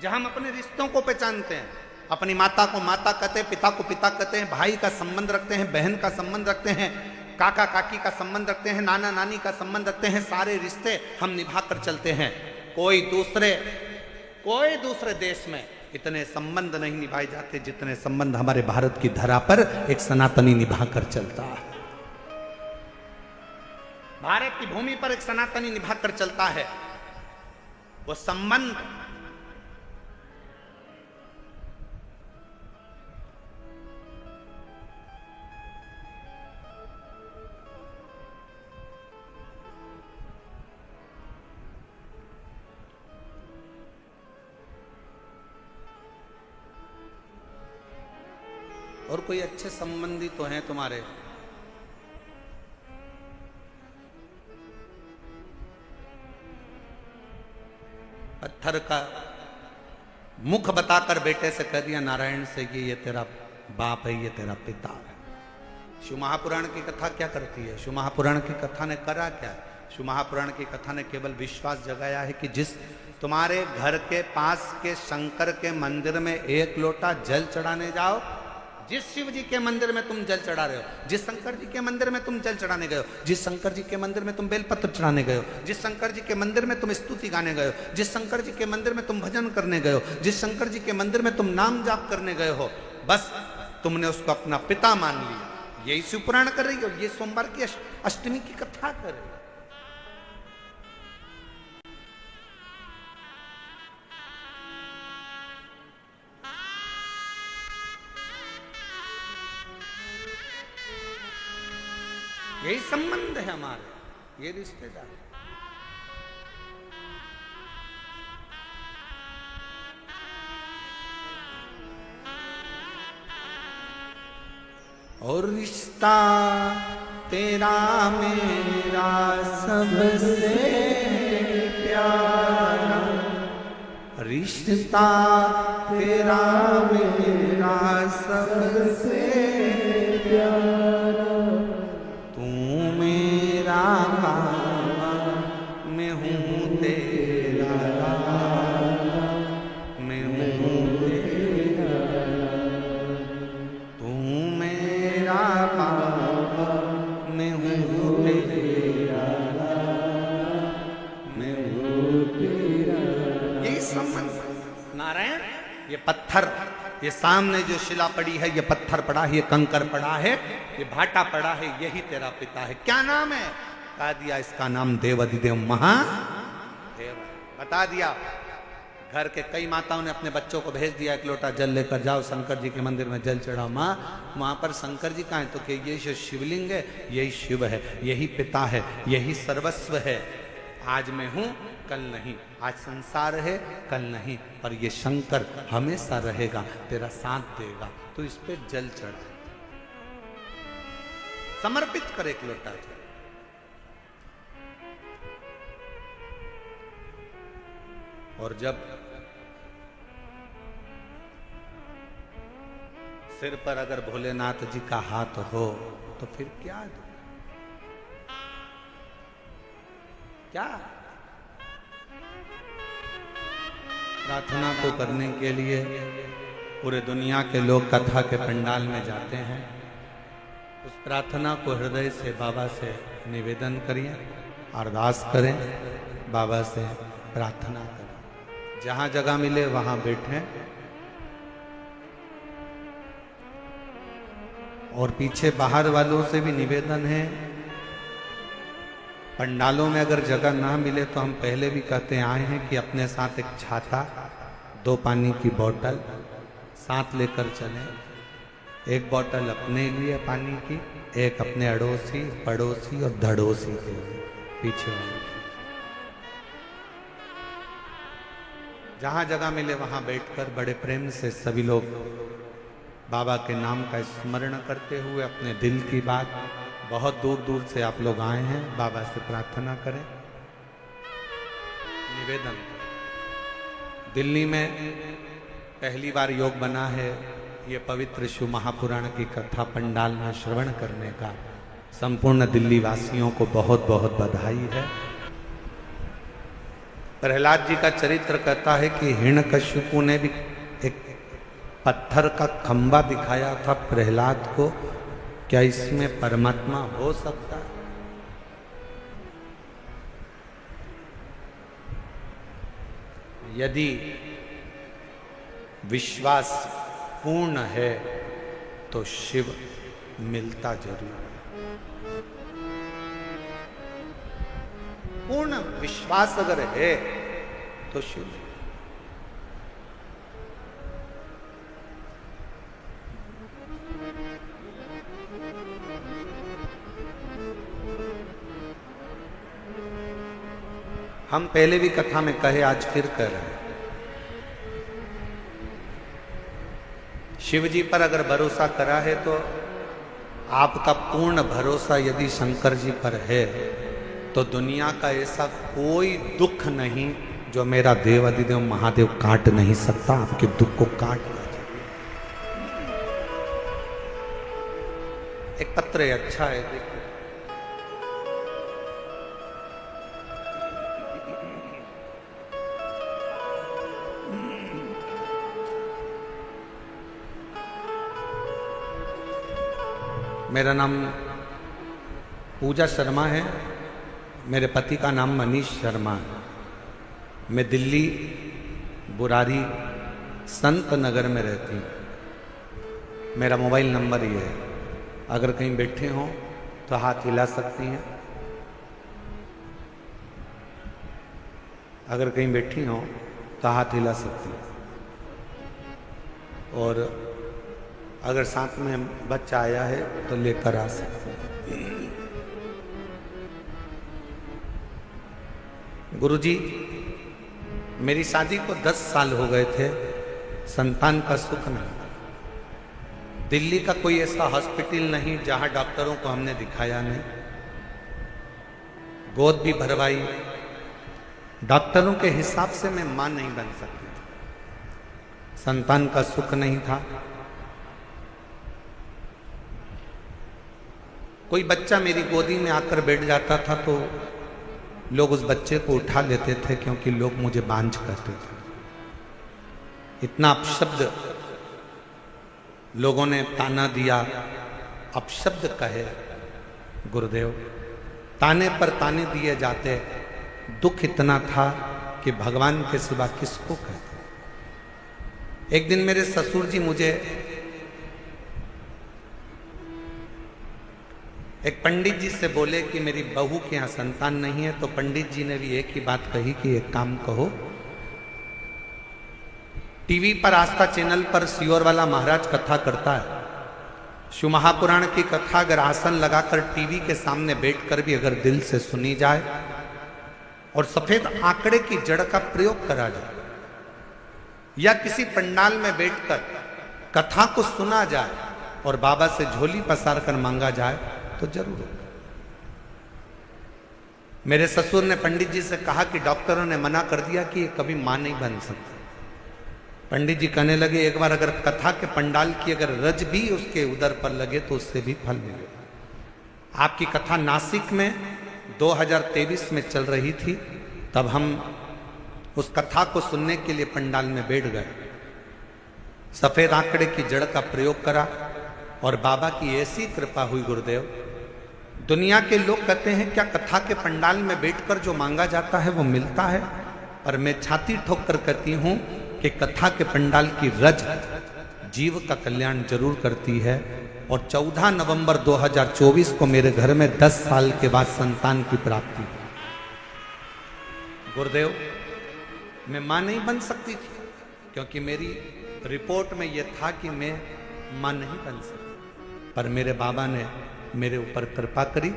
जहां हम अपने रिश्तों को पहचानते हैं, अपनी माता को माता कहते हैं, पिता को पिता कहते हैं, भाई का संबंध रखते हैं, बहन का संबंध रखते हैं, काका काकी का संबंध रखते हैं, नाना नानी का संबंध रखते हैं। सारे रिश्ते हम निभा कर चलते हैं। कोई दूसरे देश में इतने संबंध नहीं निभाए जाते जितने संबंध हमारे भारत की धरा पर एक सनातनी निभा कर चलता है। भारत की भूमि पर एक सनातनी निभा कर चलता है। वो संबंध और कोई अच्छे संबंधी तो हैं तुम्हारे? पत्थर का मुख बताकर बेटे से कह दिया नारायण से कि ये तेरा बाप है, ये तेरा पिता है। शिव महापुराण की कथा क्या करती है? शिव महापुराण की कथा ने करा क्या? शिव महापुराण की कथा ने केवल विश्वास जगाया है कि जिस तुम्हारे घर के पास के शंकर के मंदिर में 1 लोटा जल चढ़ाने जाओ, जिस शिव जी के मंदिर में तुम जल चढ़ा रहे हो, जिस शंकर जी के मंदिर में तुम जल चढ़ाने गए हो, जिस शंकर जी के मंदिर में तुम बेलपत्र चढ़ाने गए हो, जिस शंकर जी के मंदिर में तुम स्तुति गाने गए हो, जिस शंकर जी के मंदिर में तुम भजन करने गए हो, जिस शंकर जी के मंदिर में तुम नाम जाप करने गए हो, बस तुमने उसको अपना पिता मान लिया। यही शिव पुराण कर रही हो, ये सोमवार की अष्टमी की कथा कर रही हो। यही संबंध है हमारे, ये रिश्तेदार। और रिश्ता तेरा मेरा सबसे प्यारा, रिश्ता तेरा मेरा सबसे प्यारा, तू मेरा बाबा मैं हूँ तेरा लाला, मैं हूँ तेरा, तू मेरा बाबा मैं हूँ तेरा लाला, मैं हूँ तेरा। यही संबंध। नारायण, ये पत्थर, ये सामने जो शिला पड़ी है, ये पत्थर पड़ा है, ये कंकर पड़ा है, ये भाटा पड़ा है, यही तेरा पिता है। क्या नाम है? बता दिया, इसका नाम देवाधिदेव महादेव। बता दिया। घर के कई माताओं ने अपने बच्चों को भेज दिया, एक लोटा जल लेकर जाओ शंकर जी के मंदिर में जल चढ़ाओ। माँ वहां पर शंकर जी कहाँ है? तो कि ये जो शिवलिंग है यही शिव है, यही पिता है, यही सर्वस्व है। आज मैं हूं कल नहीं, आज संसार है कल नहीं, पर ये शंकर हमेशा रहेगा, तेरा साथ देगा। तो इस पे जल चढ़ा, समर्पित कर एक लोटा जल। और जब सिर पर अगर भोलेनाथ जी का हाथ हो तो फिर क्या दो? क्या प्रार्थना को करने के लिए पूरे दुनिया के लोग कथा के पंडाल में जाते हैं। उस प्रार्थना को हृदय से बाबा से निवेदन करिए, अरदास करें, बाबा से प्रार्थना करें। जहां जगह मिले वहां बैठें और पीछे बाहर वालों से भी निवेदन है, पंडालों में अगर जगह ना मिले तो हम पहले भी कहते आए हैं कि अपने साथ एक छाता, 2 पानी की बोतल साथ लेकर चलें। एक बोतल अपने लिए पानी की, एक अपने अड़ोसी, पड़ोसी और धड़ोसी के लिए पीछे वाले। जहां जगह मिले वहां बैठकर बड़े प्रेम से सभी लोग बाबा के नाम का स्मरण करते हुए अपने दिल की बात, बहुत दूर दूर से आप लोग आए हैं, बाबा से प्रार्थना करें, निवेदन करें। दिल्ली में पहली बार योग बना है, ये पवित्र शिव महापुराण की कथा पंडाल में श्रवण करने का संपूर्ण दिल्ली वासियों को बहुत बहुत बधाई है। प्रहलाद जी का चरित्र कहता है कि हिरण्यकशिपु ने भी एक पत्थर का खंबा दिखाया था प्रहलाद को, क्या इसमें परमात्मा हो सकता है? यदि विश्वास पूर्ण है तो शिव मिलता जरूर है। पूर्ण विश्वास अगर है तो शिव। हम पहले भी कथा में कहे, आज फिर कह रहे हैं, शिव जी पर अगर भरोसा करा है तो आपका पूर्ण भरोसा यदि शंकर जी पर है तो दुनिया का ऐसा कोई दुख नहीं जो मेरा देवाधिदेव महादेव काट नहीं सकता। आपके दुख को काट दिया जाए। एक पत्र है, अच्छा है, देखो। मेरा नाम पूजा शर्मा है, मेरे पति का नाम मनीष शर्मा है। मैं दिल्ली बुरारी संत नगर में रहती हूँ। मेरा मोबाइल नंबर ये है, अगर कहीं बैठे हों तो हाथ हिला सकती हैं। अगर कहीं बैठी हों तो हाथ हिला सकती हैं। और अगर साथ में बच्चा आया है तो लेकर आ सकते हैं। गुरुजी, मेरी शादी को 10 साल हो गए थे, संतान का सुख नहीं। दिल्ली का कोई ऐसा हॉस्पिटल नहीं जहां डॉक्टरों को हमने दिखाया नहीं, गोद भी भरवाई। डॉक्टरों के हिसाब से मैं मां नहीं बन सकती थी, संतान का सुख नहीं था। कोई बच्चा मेरी गोदी में आकर बैठ जाता था तो लोग उस बच्चे को उठा लेते थे, क्योंकि लोग मुझे बांझ कहते थे। इतना अपशब्द लोगों ने ताना दिया, अपशब्द कहे गुरुदेव, ताने पर ताने दिए जाते। दुख इतना था कि भगवान के सिवा किसको कहते। एक दिन मेरे ससुर जी मुझे एक पंडित जी से बोले कि मेरी बहू के यहाँ संतान नहीं है, तो पंडित जी ने भी एक ही बात कही कि एक काम कहो, टीवी पर आस्था चैनल पर सियोर वाला महाराज कथा करता है, शिव महापुराण की कथा अगर आसन लगाकर टीवी के सामने बैठकर भी अगर दिल से सुनी जाए और सफेद आंकड़े की जड़ का प्रयोग करा जाए, या किसी पंडाल में बैठकर कथा को सुना जाए और बाबा से झोली पसार कर मांगा जाए तो जरूर। मेरे ससुर ने पंडित जी से कहा कि डॉक्टरों ने मना कर दिया कि ये कभी मां नहीं बन सकती। पंडित जी कहने लगे एक बार अगर कथा के पंडाल की अगर रज भी उसके उदर पर लगे तो उससे भी फल मिलेगा। आपकी कथा नासिक में 2023 में चल रही थी, तब हम उस कथा को सुनने के लिए पंडाल में बैठ गए। सफेद आंकड़े की जड़ का प्रयोग करा और बाबा की ऐसी कृपा हुई गुरुदेव। दुनिया के लोग कहते हैं क्या कथा के पंडाल में बैठकर जो मांगा जाता है वो मिलता है, पर मैं छाती ठोक कर कहती हूं कि कथा के पंडाल की रज जीव का कल्याण जरूर करती है। और 14 नवंबर 2024 को मेरे घर में 10 साल के बाद संतान की प्राप्ति। गुरुदेव, मैं मां नहीं बन सकती थी, क्योंकि मेरी रिपोर्ट में यह था कि मैं मां नहीं बन सकती, पर मेरे बाबा ने मेरे ऊपर कृपा करी।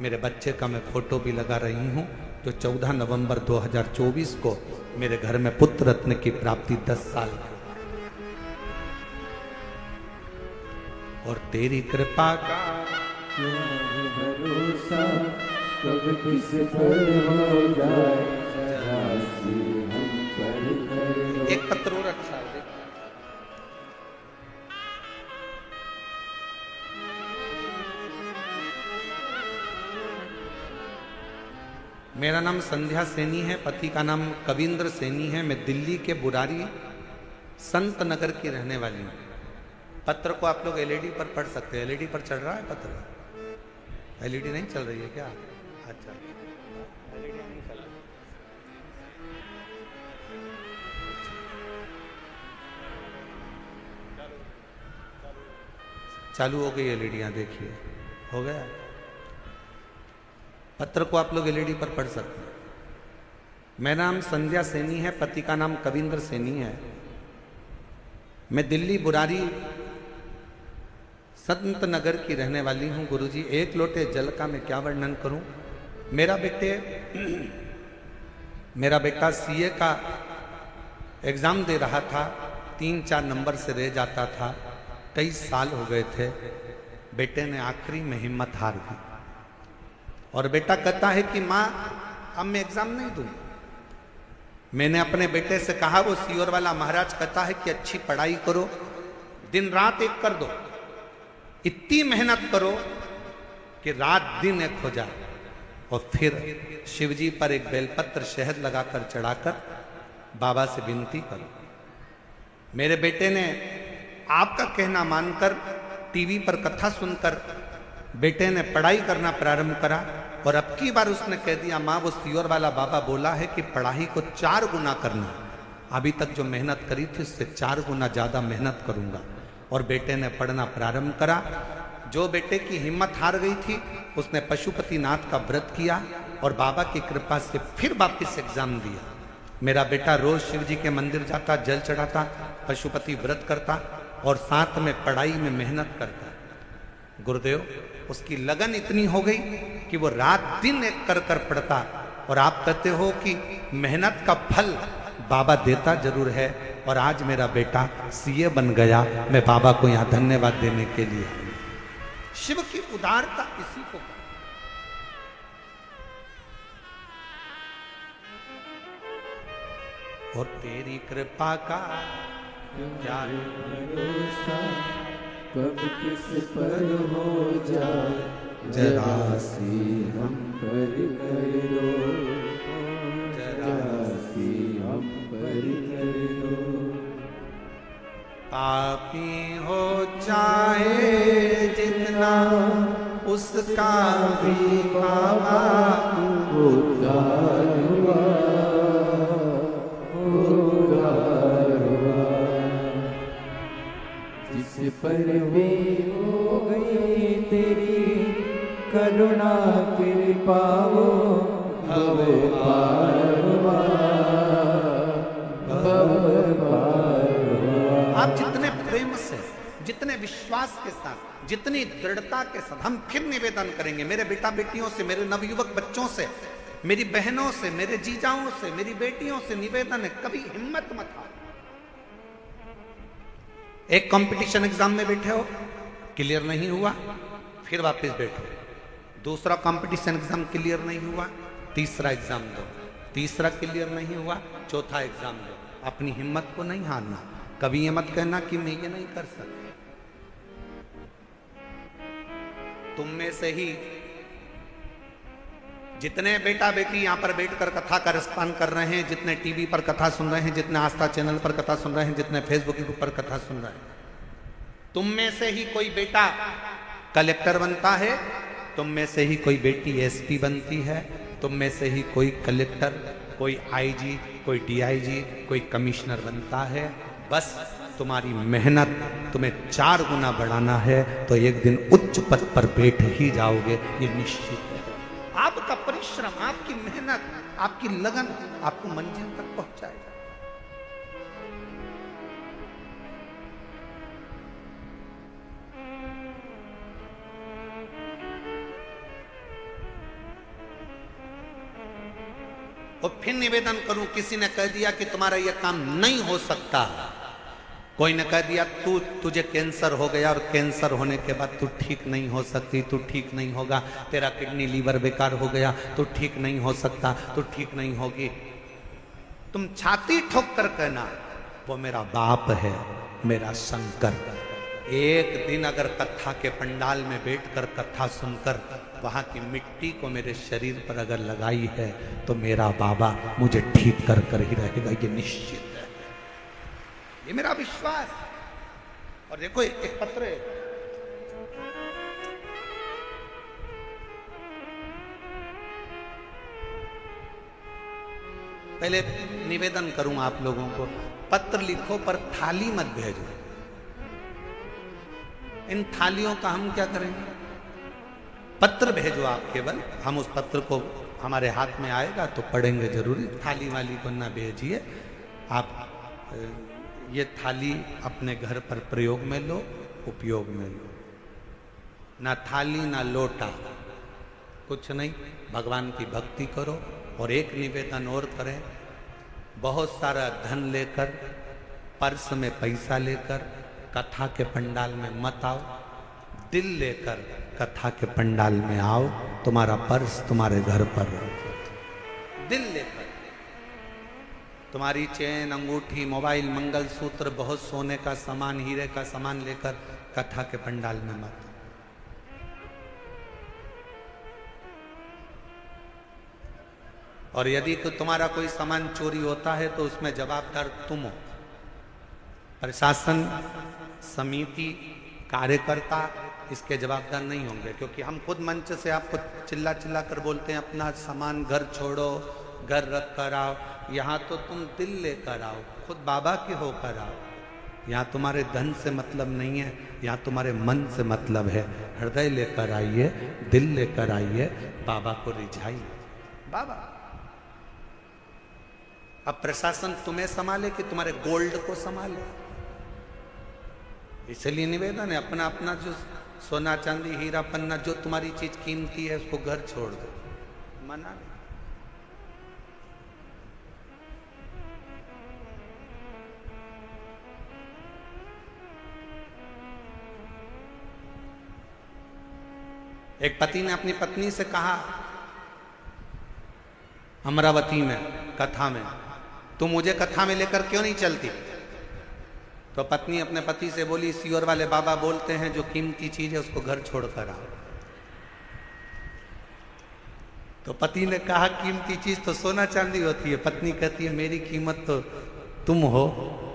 मेरे बच्चे का मैं फोटो भी लगा रही हूं, जो 14 नवंबर 2024 को मेरे घर में पुत्र रत्न की प्राप्ति 10 साल की। और तेरी कृपा का भरोसा कब किस पर हो जाए, जरा सी हम पर करो। एक पत्र और अच्छा है। मेरा नाम संध्या सैनी है, पति का नाम कविंद्र सैनी है। मैं दिल्ली के बुरारी संत नगर की रहने वाली हूँ। पत्र को आप लोग एलईडी पर पढ़ सकते हैं। एलईडी पर चल रहा है पत्र? एलईडी नहीं चल रही है क्या? अच्छा, एलईडी नहीं चल रही। चालू हो गई एलईडियाँ, देखिए हो गया। पत्र को आप लोग एलईडी पर पढ़ सकते हैं। मेरा नाम संध्या सैनी है, पति का नाम कविंद्र सैनी है। मैं दिल्ली बुरारी संत नगर की रहने वाली हूँ। गुरुजी, एक लोटे जल का मैं क्या वर्णन करूं। मेरा बेटा सीए का एग्जाम दे रहा था, 3-4 नंबर से रह जाता था। कई साल हो गए थे। बेटे ने आखिरी में हिम्मत हार दी और बेटा कहता है कि माँ अब मैं एग्जाम नहीं दूंगा। मैंने अपने बेटे से कहा, वो सियोर वाला महाराज कहता है कि अच्छी पढ़ाई करो, दिन रात एक कर दो, इतनी मेहनत करो कि रात दिन एक हो जाए, और फिर शिवजी पर एक बेलपत्र शहद लगाकर चढ़ाकर बाबा से विनती करो। मेरे बेटे ने आपका कहना मानकर टीवी पर कथा सुनकर बेटे ने पढ़ाई करना प्रारंभ करा, और अब की बार उसने कह दिया, माँ वो सियोर वाला बाबा बोला है कि पढ़ाई को 4 गुना करना। अभी तक जो मेहनत करी थी उससे 4 गुना ज्यादा मेहनत करूंगा। और बेटे ने पढ़ना प्रारंभ करा। जो बेटे की हिम्मत हार गई थी उसने पशुपतिनाथ का व्रत किया और बाबा की कृपा से फिर वापिस एग्जाम दिया। मेरा बेटा रोज शिव जी के मंदिर जाता, जल चढ़ाता, पशुपति व्रत करता और साथ में पढ़ाई में मेहनत करता। गुरुदेव, उसकी लगन इतनी हो गई कि वो रात दिन एक कर कर पढ़ता। और आप कहते हो कि मेहनत का फल बाबा देता जरूर है। और आज मेरा बेटा सीए बन गया, मैं बाबा को यहाँ धन्यवाद देने के लिए आई। शिव की उदारता इसी को कहते हैं। और तेरी कृपा का क्या भरोसा, कब किस पर हो जाए जरा सी हम पर कर दो, जरा सी हम पर कर दो। पापी हो चाहे जितना उसका भी बाबा उद्धार हुआ, उद्धार हुआ। जिस पर भी हो गई तेरी करुणा कृपा, वो भव पार हुआ, भव पार हुआ। आप जितने प्रेम से, जितने विश्वास के साथ, जितनी दृढ़ता के साथ, हम फिर निवेदन करेंगे मेरे बेटा बेटियों से, मेरे नवयुवक बच्चों से, मेरी बहनों से, मेरे जीजाओं से, मेरी बेटियों से निवेदन है, कभी हिम्मत मत हारो। एक कंपटीशन एग्जाम में बैठे हो, क्लियर नहीं हुआ, फिर वापस बैठो। दूसरा कंपटीशन एग्जाम क्लियर नहीं हुआ, तीसरा एग्जाम दो। तीसरा क्लियर नहीं हुआ, चौथा एग्जाम दो। अपनी हिम्मत को नहीं हारना। कभी ये मत कहना कि मैं ये नहीं कर सकता। तुम में से ही जितने बेटा बेटी यहां पर बैठकर कथा का रसपान कर रहे हैं, जितने टीवी पर कथा सुन रहे हैं, जितने आस्था चैनल पर कथा सुन रहे हैं, जितने फेसबुक पर कथा सुन रहे हैं, तुम में से ही कोई बेटा कलेक्टर बनता है, तुम में से ही कोई बेटी एसपी बनती है, तुम में से ही कोई कलेक्टर, कोई आईजी, कोई डीआईजी, कोई कमिश्नर बनता है। बस तुम्हारी मेहनत तुम्हें 4 गुना बढ़ाना है तो एक दिन उच्च पद पर बैठ ही जाओगे, ये निश्चित है। आपका परिश्रम, आपकी मेहनत, आपकी लगन आपको मंजिल तक पहुंचाएगा। और फिर निवेदन करूं, किसी ने कह दिया कि तुम्हारा यह काम नहीं हो सकता, कोई ने कह दिया तुझे कैंसर हो गया और कैंसर होने के बाद तू ठीक नहीं हो सकती, तू ठीक नहीं होगा, तेरा किडनी लीवर बेकार हो गया, तू ठीक नहीं हो सकता, तू ठीक नहीं होगी, तुम छाती ठोक कर कहना वो मेरा बाप है, मेरा शंकर। एक दिन अगर कथा के पंडाल में बैठकर कथा सुनकर वहां की मिट्टी को मेरे शरीर पर अगर लगाई है तो मेरा बाबा मुझे ठीक कर कर ही रहेगा, ये निश्चित है, ये मेरा विश्वास। और देखो एक पत्र है, पहले निवेदन करूं आप लोगों को, पत्र लिखो पर थाली मत भेजो। इन थालियों का हम क्या करेंगे? पत्र भेजो आप केवल, हम उस पत्र को हमारे हाथ में आएगा तो पढ़ेंगे जरूरी। थाली वाली को ना भेजिए आप। ये थाली अपने घर पर प्रयोग में लो, उपयोग में लो। ना थाली ना लोटा, कुछ नहीं, भगवान की भक्ति करो। और एक निवेदन और करें, बहुत सारा धन लेकर, पर्स में पैसा लेकर कथा के पंडाल में मत आओ। दिल लेकर कथा के पंडाल में आओ, तुम्हारा पर्स तुम्हारे घर पर रहो। दिल लेकर तुम्हारी चेन, अंगूठी, मोबाइल, मंगलसूत्र, बहुत सोने का सामान, हीरे का सामान लेकर कथा के पंडाल में मत। और यदि तुम्हारा कोई सामान चोरी होता है तो उसमें जवाबदार तुम हो। प्रशासन, समिति, कार्यकर्ता इसके जवाबदार नहीं होंगे, क्योंकि हम खुद मंच से आपको चिल्ला चिल्ला कर बोलते हैं अपना सामान घर छोड़ो, घर रख कर आओ। यहाँ तो तुम दिल लेकर आओ, खुद बाबा के होकर आओ। यहाँ तुम्हारे धन से मतलब नहीं है, यहाँ तुम्हारे मन से मतलब है। हृदय लेकर आइए, दिल लेकर आइए, बाबा को रिझाइए। बाबा अब प्रशासन तुम्हें संभाले कि तुम्हारे गोल्ड को संभाले? इसलिए निवेदन है, अपना अपना जो सोना चांदी हीरा पन्ना जो तुम्हारी चीज कीमती है उसको घर छोड़ दो, मना नहीं। एक पति ने अपनी पत्नी से कहा अमरावती में कथा में, तू मुझे कथा में लेकर क्यों नहीं चलती? तो पत्नी अपने पति से बोली, सीहोर वाले बाबा बोलते हैं जो कीमती चीज है उसको घर छोड़कर आओ। तो पति ने कहा कीमती चीज तो सोना चांदी होती है। पत्नी कहती है मेरी कीमत तो तुम हो,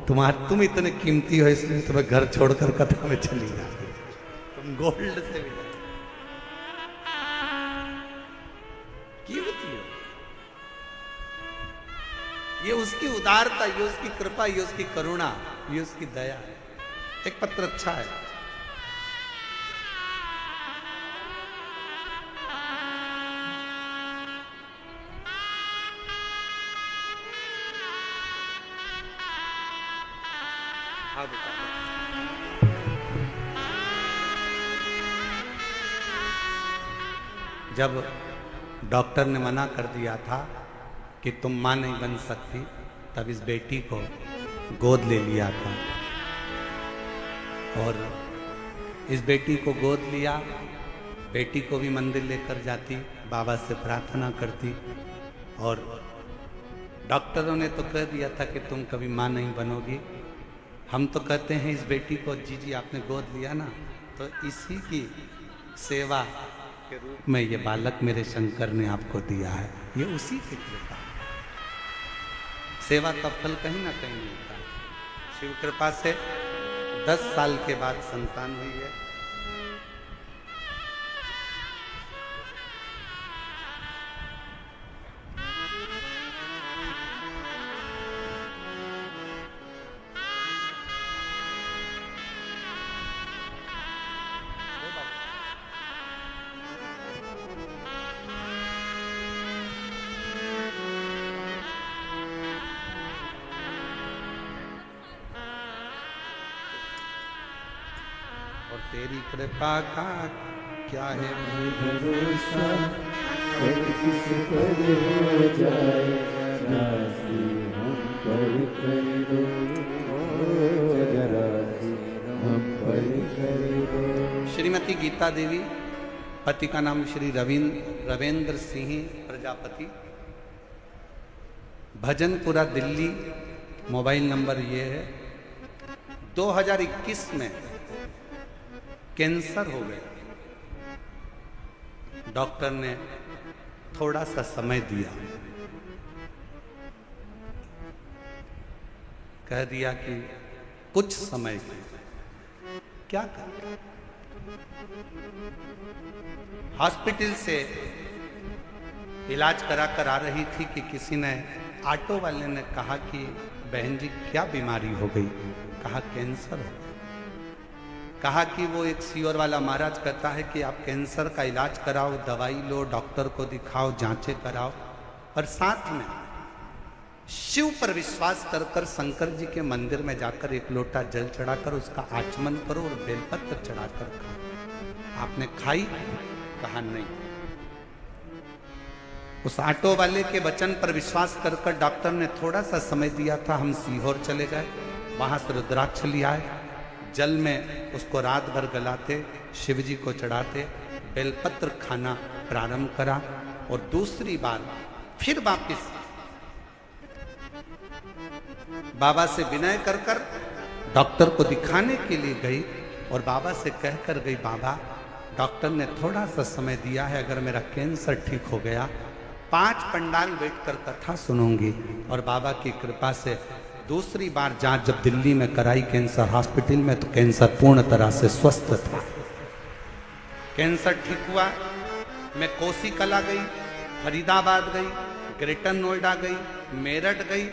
तुम इतने कीमती हो इसलिए तुम्हें घर छोड़कर कथा में चली जाती, तुम गोल्ड से भी कीमती हो। ये उसकी उदारता, ये उसकी कृपा, ये उसकी करुणा, ये उसकी दया है। एक पत्र अच्छा है। हाँ बेटा, जब डॉक्टर ने मना कर दिया था कि तुम मां नहीं बन सकती, तब इस बेटी को गोद ले लिया था और इस बेटी को गोद लिया। बेटी को भी मंदिर लेकर जाती, बाबा से प्रार्थना करती और डॉक्टरों ने तो कह दिया था कि तुम कभी मां नहीं बनोगी। हम तो कहते हैं इस बेटी को, जी आपने गोद लिया ना, तो इसी की सेवा के रूप में ये बालक मेरे शंकर ने आपको दिया है। ये उसी की कृपा, सेवा का फल कहीं ना कहीं मिलता है। शिव कृपा से 10 साल के बाद संतान हुई है। और तेरी कृपा का क्या है भरोसा, कब किस पर हो जाए राजी हम पर कर दो, राजी हम पर कर दो। श्रीमती गीता देवी, पति का नाम श्री रविंद्र सिंह प्रजापति, भजनपुरा दिल्ली। मोबाइल नंबर ये है। 2021 में कैंसर हो गया। डॉक्टर ने थोड़ा सा समय दिया, कह दिया कि कुछ समय क्या करें। हॉस्पिटल से इलाज करा कर आ रही थी कि किसी ने, ऑटो वाले ने कहा कि बहन जी क्या बीमारी हो गई? कहा कैंसर हो गया। कहा कि वो एक सीहोर वाला महाराज कहता है कि आप कैंसर का इलाज कराओ, दवाई लो, डॉक्टर को दिखाओ, जांचें कराओ और साथ में शिव पर विश्वास कर कर शंकर जी के मंदिर में जाकर एक लोटा जल चढ़ाकर उसका आचमन करो और बेलपत्र चढ़ाकर खाओ। आपने खाई? कहा नहीं। उस ऑटो वाले के वचन पर विश्वास कर कर डॉक्टर ने थोड़ा सा समय दिया था। हम सीहोर चले गए, वहां से रुद्राक्ष लिया आए, जल में उसको रात भर गलाते, शिव जी को चढ़ाते, बेलपत्र खाना प्रारंभ करा और दूसरी बार फिर वापिस बाबा से विनय कर कर डॉक्टर को दिखाने के लिए गई और बाबा से कहकर गई, बाबा डॉक्टर ने थोड़ा सा समय दिया है, अगर मेरा कैंसर ठीक हो गया 5 पंडाल बैठकर कथा सुनूंगी। और बाबा की कृपा से दूसरी बार जांच जब दिल्ली में कराई कैंसर हॉस्पिटल में, तो कैंसर पूर्ण तरह से स्वस्थ था। कैंसर ठीक हुआ। मैं कोसी कला गई, फरीदाबाद गई, ग्रेटर नोएडा गई, मेरठ गई,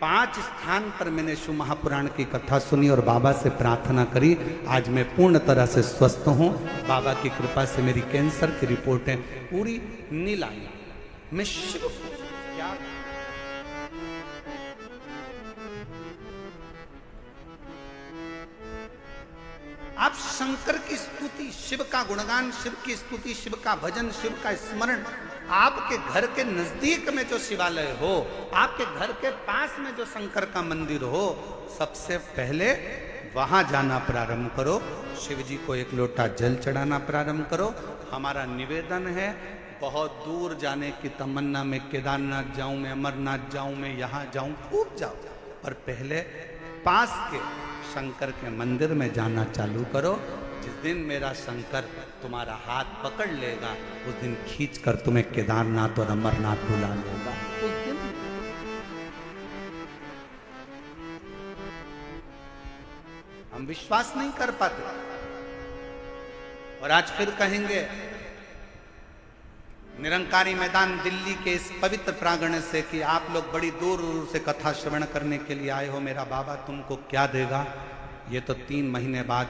5 स्थान पर मैंने शिव महापुराण की कथा सुनी और बाबा से प्रार्थना करी। आज मैं पूर्ण तरह से स्वस्थ हूँ। बाबा की कृपा से मेरी कैंसर की रिपोर्टें पूरी नील आई। मैं शिव क्या आप शंकर की स्तुति, शिव का गुणगान, शिव की स्तुति, शिव का भजन, शिव का स्मरण, आपके घर के नजदीक में जो शिवालय हो, आपके घर के पास में जो शंकर का मंदिर हो, सबसे पहले वहां जाना प्रारंभ करो, शिव जी को एक लोटा जल चढ़ाना प्रारंभ करो। हमारा निवेदन है, बहुत दूर जाने की तमन्ना में, केदारनाथ जाऊं मैं, अमरनाथ जाऊं मैं, यहां जाऊं, खूब जाओ, पर पहले पास के शंकर के मंदिर में जाना चालू करो। जिस दिन मेरा शंकर तुम्हारा हाथ पकड़ लेगा, उस दिन खींच कर तुम्हें केदारनाथ और अमरनाथ बुला लेगा। उस दिन हम विश्वास नहीं कर पाते, और आज फिर कहेंगे निरंकारी मैदान दिल्ली के इस पवित्र प्रांगण से कि आप लोग बड़ी दूर दूर से कथा श्रवण करने के लिए आए हो, मेरा बाबा तुमको क्या देगा। ये तो 3 महीने बाद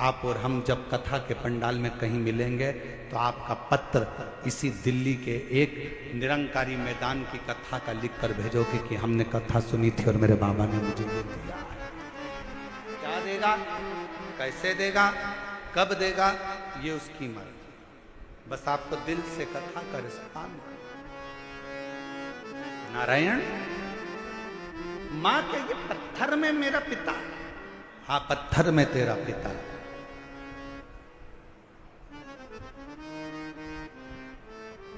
आप और हम जब कथा के पंडाल में कहीं मिलेंगे तो आपका पत्र इसी दिल्ली के एक निरंकारी मैदान की कथा का लिख कर भेजोगे कि हमने कथा सुनी थी और मेरे बाबा ने मुझे ये दिया। क्या देगा, कैसे देगा, कब देगा, ये उसकी मर्जी। बस आपको दिल से कथा का रिस्पान। नारायण, मां के ये पत्थर में मेरा पिता, हाँ पत्थर में तेरा पिता,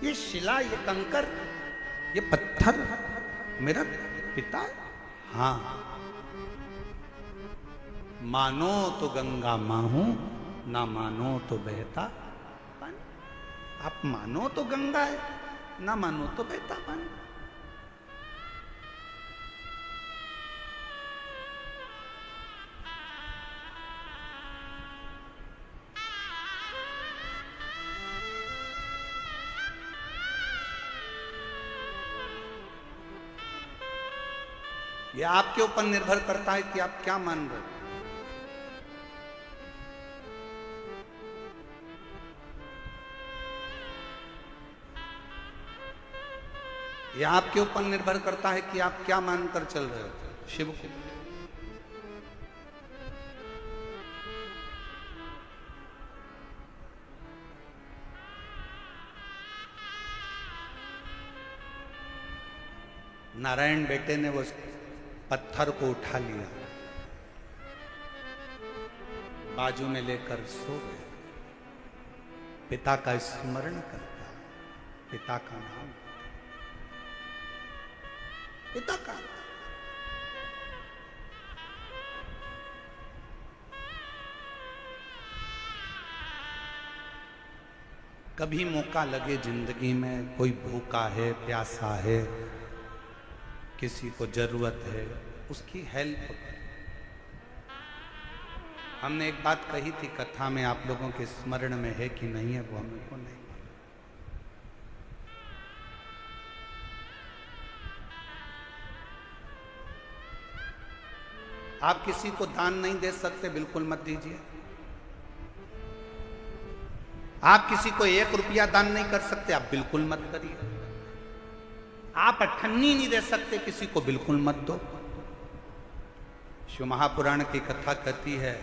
ये शिला, ये कंकर, ये पत्थर मेरा पिता, हाँ। मानो तो गंगा मां हूं, ना मानो तो बहता पानी। आप मानो तो गंगा है, ना मानो तो बहता पानी। यह आपके ऊपर निर्भर करता है कि आप क्या मान रहे हो। यह आपके ऊपर निर्भर करता है कि आप क्या मानकर चल रहे हो शिव को। नारायण बेटे ने वो पत्थर को उठा लिया, बाजू में लेकर सो गए। पिता का स्मरण करता, पिता का नाम, पिता का। कभी मौका लगे जिंदगी में, कोई भूखा है, प्यासा है, किसी को जरूरत है, उसकी हेल्प करें। हमने एक बात कही थी कथा में, आप लोगों के स्मरण में है कि नहीं है वो हमको नहीं। आप किसी को दान नहीं दे सकते, बिल्कुल मत दीजिए। आप किसी को 1 रुपया दान नहीं कर सकते, आप बिल्कुल मत करिए। आप अठन्नी नहीं दे सकते किसी को, बिल्कुल मत दो। शिव महापुराण की कथा कहती है,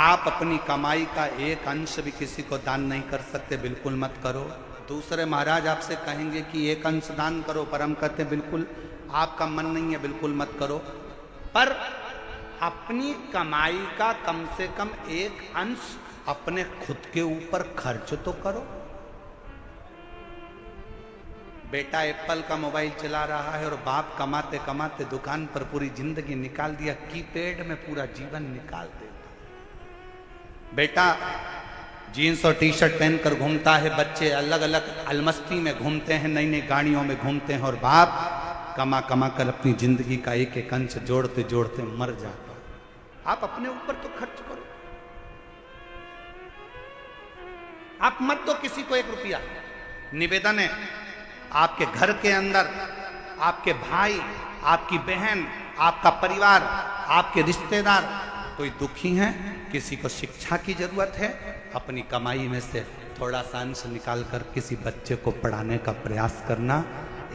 आप अपनी कमाई का 1 अंश भी किसी को दान नहीं कर सकते, बिल्कुल मत करो। दूसरे महाराज आपसे कहेंगे कि 1 अंश दान करो, पर हम कहते हैं बिल्कुल आपका मन नहीं है, बिल्कुल मत करो। पर अपनी कमाई का कम से कम 1 अंश अपने खुद के ऊपर खर्च तो करो। बेटा एप्पल का मोबाइल चला रहा है और बाप कमाते कमाते दुकान पर पूरी जिंदगी निकाल दिया, कीपैड में पूरा जीवन निकाल देता। बेटा जीन्स और टी-शर्ट पहनकर घूमता है, बच्चे अलग अलग अलमस्ती में घूमते हैं, नई नई गाड़ियों में घूमते हैं, और बाप कमा कमा कर अपनी जिंदगी का 1 अंश जोड़ते जोड़ते मर जाता। आप अपने ऊपर तो खर्च करो। आप मत दो किसी को 1 रुपया। निवेदन है, आपके घर के अंदर आपके भाई, आपकी बहन, आपका परिवार, आपके रिश्तेदार कोई दुखी हैं, किसी को शिक्षा की जरूरत है, अपनी कमाई में से थोड़ा सा अंश निकाल कर किसी बच्चे को पढ़ाने का प्रयास करना।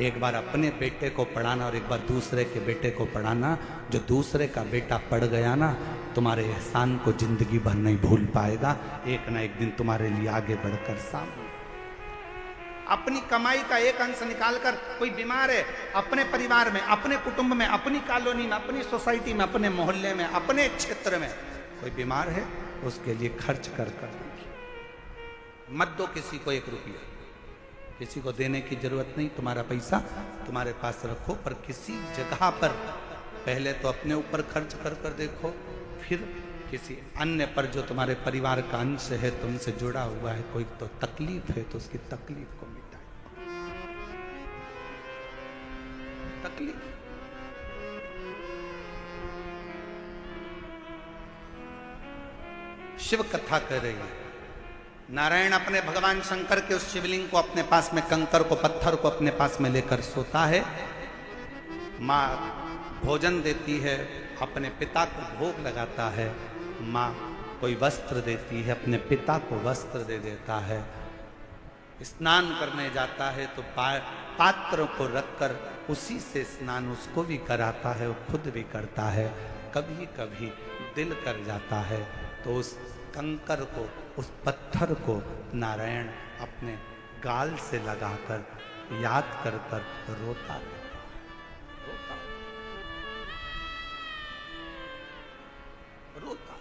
एक बार अपने बेटे को पढ़ाना और एक बार दूसरे के बेटे को पढ़ाना। जो दूसरे का बेटा पढ़ गया ना, तुम्हारे एहसान को जिंदगी भर नहीं भूल पाएगा। एक ना एक दिन तुम्हारे लिए आगे बढ़कर सामने। अपनी कमाई का एक अंश निकालकर कोई बीमार है, अपने परिवार में, अपने कुटुंब में, अपनी कॉलोनी में, अपनी सोसाइटी में, अपने मोहल्ले में, अपने क्षेत्र में कोई बीमार है, उसके लिए खर्च कर दीजिए। मत दो किसी को 1 रुपया, किसी को देने की जरूरत नहीं। तुम्हारा पैसा तुम्हारे पास रखो, पर किसी जगह पर पहले तो अपने ऊपर खर्च कर देखो, फिर किसी अन्य पर जो तुम्हारे परिवार का अंश है, तुमसे जुड़ा हुआ है, कोई तो तकलीफ है तो उसकी तकलीफ को मिटाए। तकलीफ शिव कथा कह रही है। नारायण अपने भगवान शंकर के उस शिवलिंग को अपने पास में, कंकर को, पत्थर को अपने पास में लेकर सोता है। माँ भोजन देती है, अपने पिता को भोग लगाता है। माँ कोई वस्त्र देती है, अपने पिता को वस्त्र दे देता है। स्नान करने जाता है तो पात्र को रखकर उसी से स्नान उसको भी कराता है, वो खुद भी करता है। कभी कभी दिल कर जाता है तो उस कंकर को, उस पत्थर को नारायण अपने गाल से लगाकर याद कर कर रोता है। रोता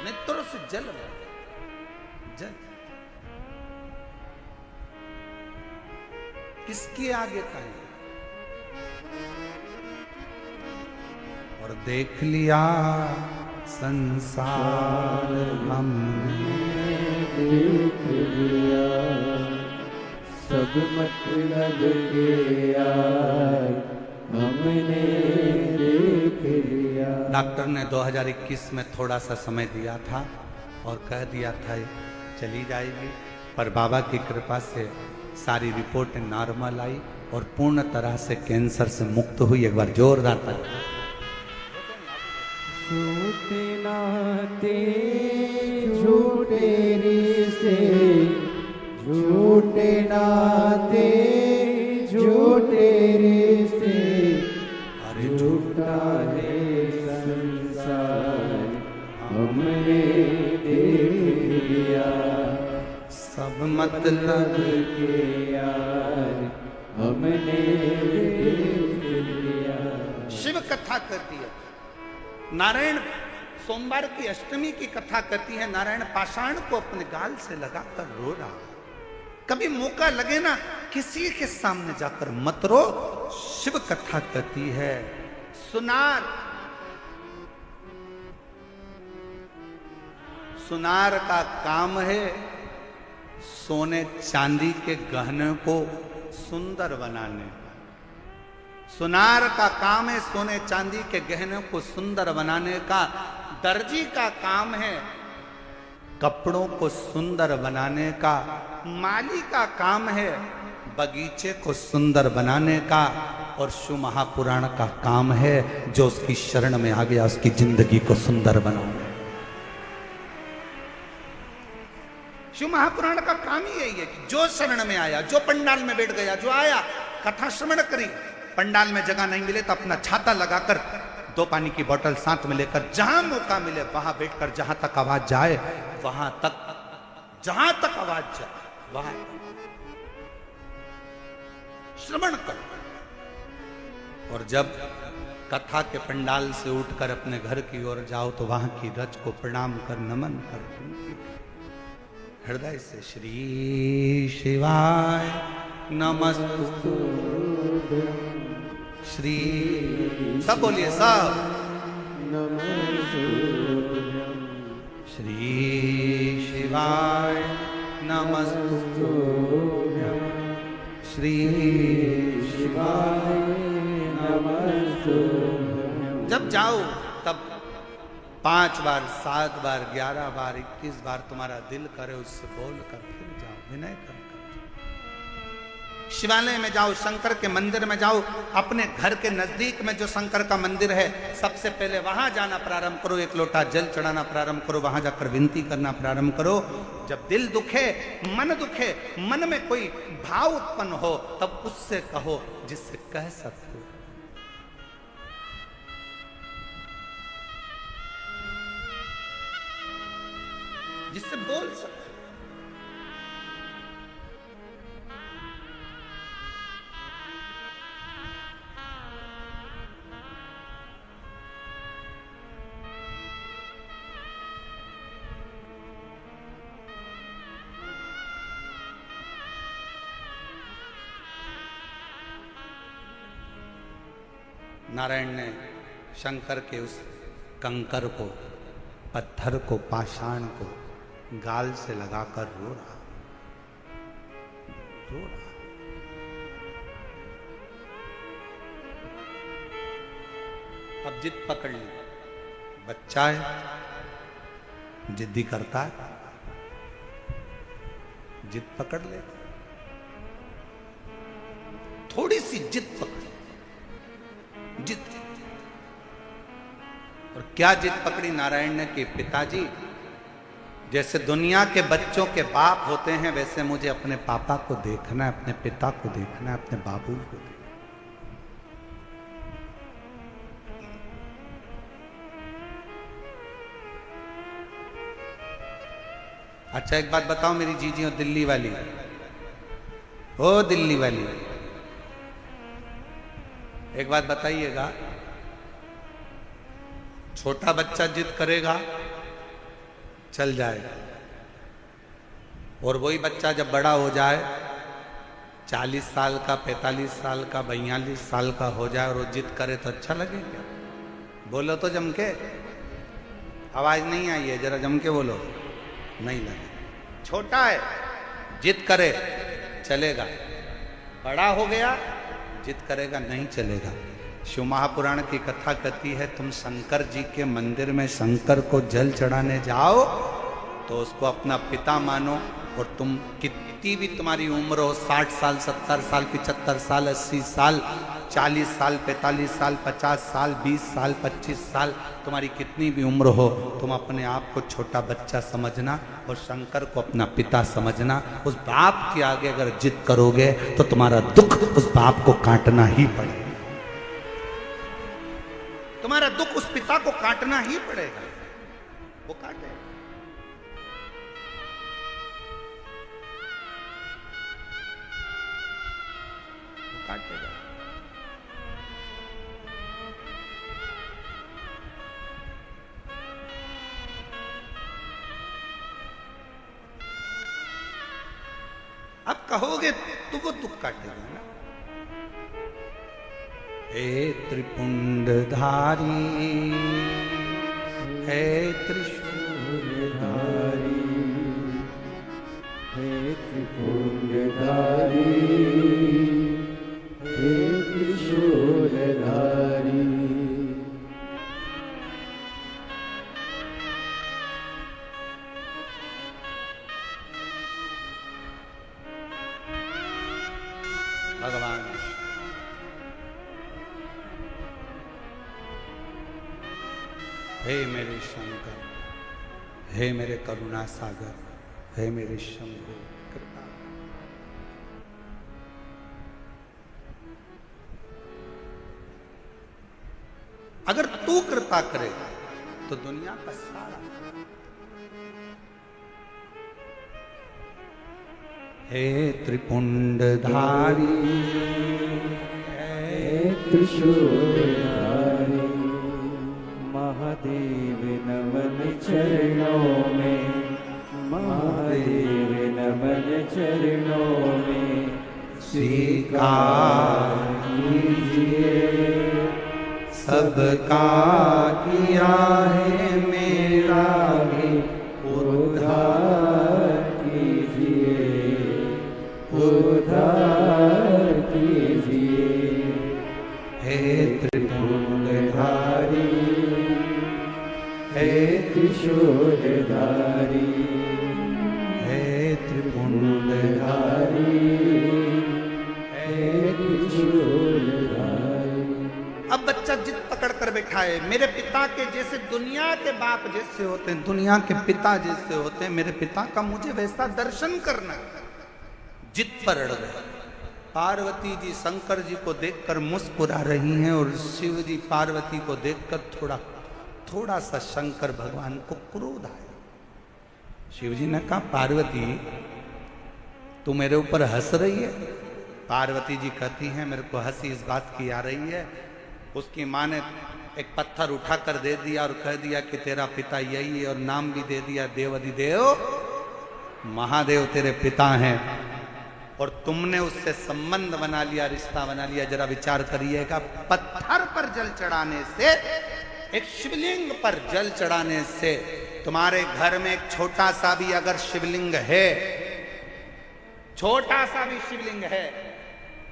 नेत्रों से जल जल किसके आगे कहें। और देख लिया संसार हमने, देख लिया सब मतलब के यार हमने देख लिया। डॉक्टर ने 2021 में थोड़ा सा समय दिया था और कह दिया था चली जाएगी, पर बाबा की कृपा से सारी रिपोर्ट नॉर्मल आई और पूर्ण तरह से कैंसर से मुक्त हुई। एक बार जोरदार ताली। झूठे नाते झूठे रिश्ते, झूठे नाते झूठे रिश्ते, अरे झूठा है संसार हमने देख लिया। सब मतलब के यार हमने देख लिया। शिव कथा करती है। नारायण सोमवार की अष्टमी की कथा करती है। नारायण पाषाण को अपने गाल से लगाकर रो रहा। कभी मौका लगे ना किसी के सामने जाकर मत रो। शिव कथा करती है। सुनार, सुनार का काम है सोने चांदी के गहने को सुंदर बनाने। सुनार का काम है सोने चांदी के गहनों को सुंदर बनाने का। दर्जी का काम है कपड़ों को सुंदर बनाने का। माली का काम है बगीचे को सुंदर बनाने का। और शिव महापुराण का काम है जो उसकी शरण में आ गया उसकी जिंदगी को सुंदर बनाना। शिव महापुराण का काम ही यही है कि जो शरण में आया, जो पंडाल में बैठ गया, जो आया, कथा श्रवण करी, पंडाल में जगह नहीं मिले तो अपना छाता लगाकर 2 पानी की बोतल साथ में लेकर जहां मौका मिले वहां बैठकर जहां तक आवाज जाए वहां तक, जहां तक आवाज जाए वहां श्रवण करो। और जब कथा के पंडाल से उठकर अपने घर की ओर जाओ तो वहां की रज को प्रणाम कर, नमन कर, हृदय से श्री शिवाय नमस्तु। श्री सब बोलिए सब। श्री शिवाय नमस्तु। श्री शिवाय नमस्तु। जब जाओ तब 5 बार, 7 बार, 11 बार, 21 बार तुम्हारा दिल करे उससे बोल कर फिर जाओ, विनय कर। शिवालय में जाओ, शंकर के मंदिर में जाओ। अपने घर के नजदीक में जो शंकर का मंदिर है सबसे पहले वहां जाना प्रारंभ करो। 1 लोटा जल चढ़ाना प्रारंभ करो, वहां जाकर विनती करना प्रारंभ करो। जब दिल दुखे, मन दुखे, मन में कोई भाव उत्पन्न हो तब उससे कहो जिससे कह सकते हो। जिससे बोल सकते, नारायण ने शंकर के उस कंकर को, पत्थर को, पाषाण को गाल से लगाकर रो रहा। अब जिद पकड़ ली, बच्चा है, जिद्दी करता है, जिद पकड़ ले, थोड़ी सी जिद पकड़, जिद। और क्या जिद पकड़ी नारायण ने कि पिताजी, जैसे दुनिया के बच्चों के बाप होते हैं वैसे मुझे अपने पापा को देखना है, अपने पिता को देखना है, अपने बाबू को देखना है। अच्छा एक बात बताओ मेरी जीजी और दिल्ली वाली, ओ दिल्ली वाली, एक बात बताइएगा, छोटा बच्चा जिद करेगा चल जाएगा, और वही बच्चा जब बड़ा हो जाए, 40 साल का, 45 साल का, 42 साल का हो जाए और वो जिद करे तो अच्छा लगे क्या? बोलो तो जम के, आवाज नहीं आई है, जरा जम के बोलो। नहीं लगे। छोटा है, जिद करे चलेगा, बड़ा हो गया जिद करेगा नहीं चलेगा। शिव महापुराण की कथा कहती है, तुम शंकर जी के मंदिर में शंकर को जल चढ़ाने जाओ तो उसको अपना पिता मानो, और तुम कितनी भी तुम्हारी उम्र हो, 60 साल, 70 साल, 75 साल, 80 साल, 40 साल, 45 साल, 50 साल, 20 साल, 25 साल, तुम्हारी कितनी भी उम्र हो, तुम अपने आप को छोटा बच्चा समझना और शंकर को अपना पिता समझना। उस बाप के आगे अगर जिद करोगे तो तुम्हारा दुख उस बाप को काटना ही पड़ेगा, तुम्हारा दुख उस पिता को काटना ही पड़ेगा, वो काटे। काटेगा। अब कहोगे तो वो दुख काटेगा ना। हे त्रिपुंडधारी, हे त्रिशूलधारी, हे त्रिपुंडधारी, हे त्रिशूलधारी, भगवान हे मेरे शंकर, हे मेरे करुणा सागर, हे मेरे शंभु, कृपा। अगर तू कृपा करे तो दुनिया का सारा। हे त्रिपुंडधारी, हे त्रिशूलधारी, महादेव नमन चरणों में, महादेव नमन चरणों में, स्वीकार कीजिए सबका किया है मेरा भी उद्धार कीजिए, उद्धार कीजिए। हे त्रिपुंडधारी, हे त्रिशूलधारी, हे त्रिपुंडधारी, हे त्रिशूलधारी। अब बच्चा जिद पकड़ कर बैठा है, मेरे पिता के जैसे दुनिया के बाप जैसे होते हैं, दुनिया के पिता जैसे होते हैं, मेरे पिता का मुझे वैसा दर्शन करना है। जिद पर अड़ गए। पार्वती जी शंकर जी को देखकर मुस्कुरा रही हैं और शिव जी पार्वती को देखकर थोड़ा सा शंकर भगवान को क्रोध आया। शिव जी ने कहा, पार्वती तू मेरे ऊपर हंस रही है? पार्वती जी कहती हैं, मेरे को हंसी इस बात की आ रही है, उसकी माँ ने एक पत्थर उठाकर दे दिया और कह दिया कि तेरा पिता यही है, और नाम भी दे दिया देवाधिदेव, महादेव तेरे पिता हैं। और तुमने उससे संबंध बना लिया, रिश्ता बना लिया। जरा विचार करिएगा, पत्थर पर जल चढ़ाने से, एक शिवलिंग पर जल चढ़ाने से, तुम्हारे घर में एक छोटा सा भी अगर शिवलिंग है, छोटा सा भी शिवलिंग है,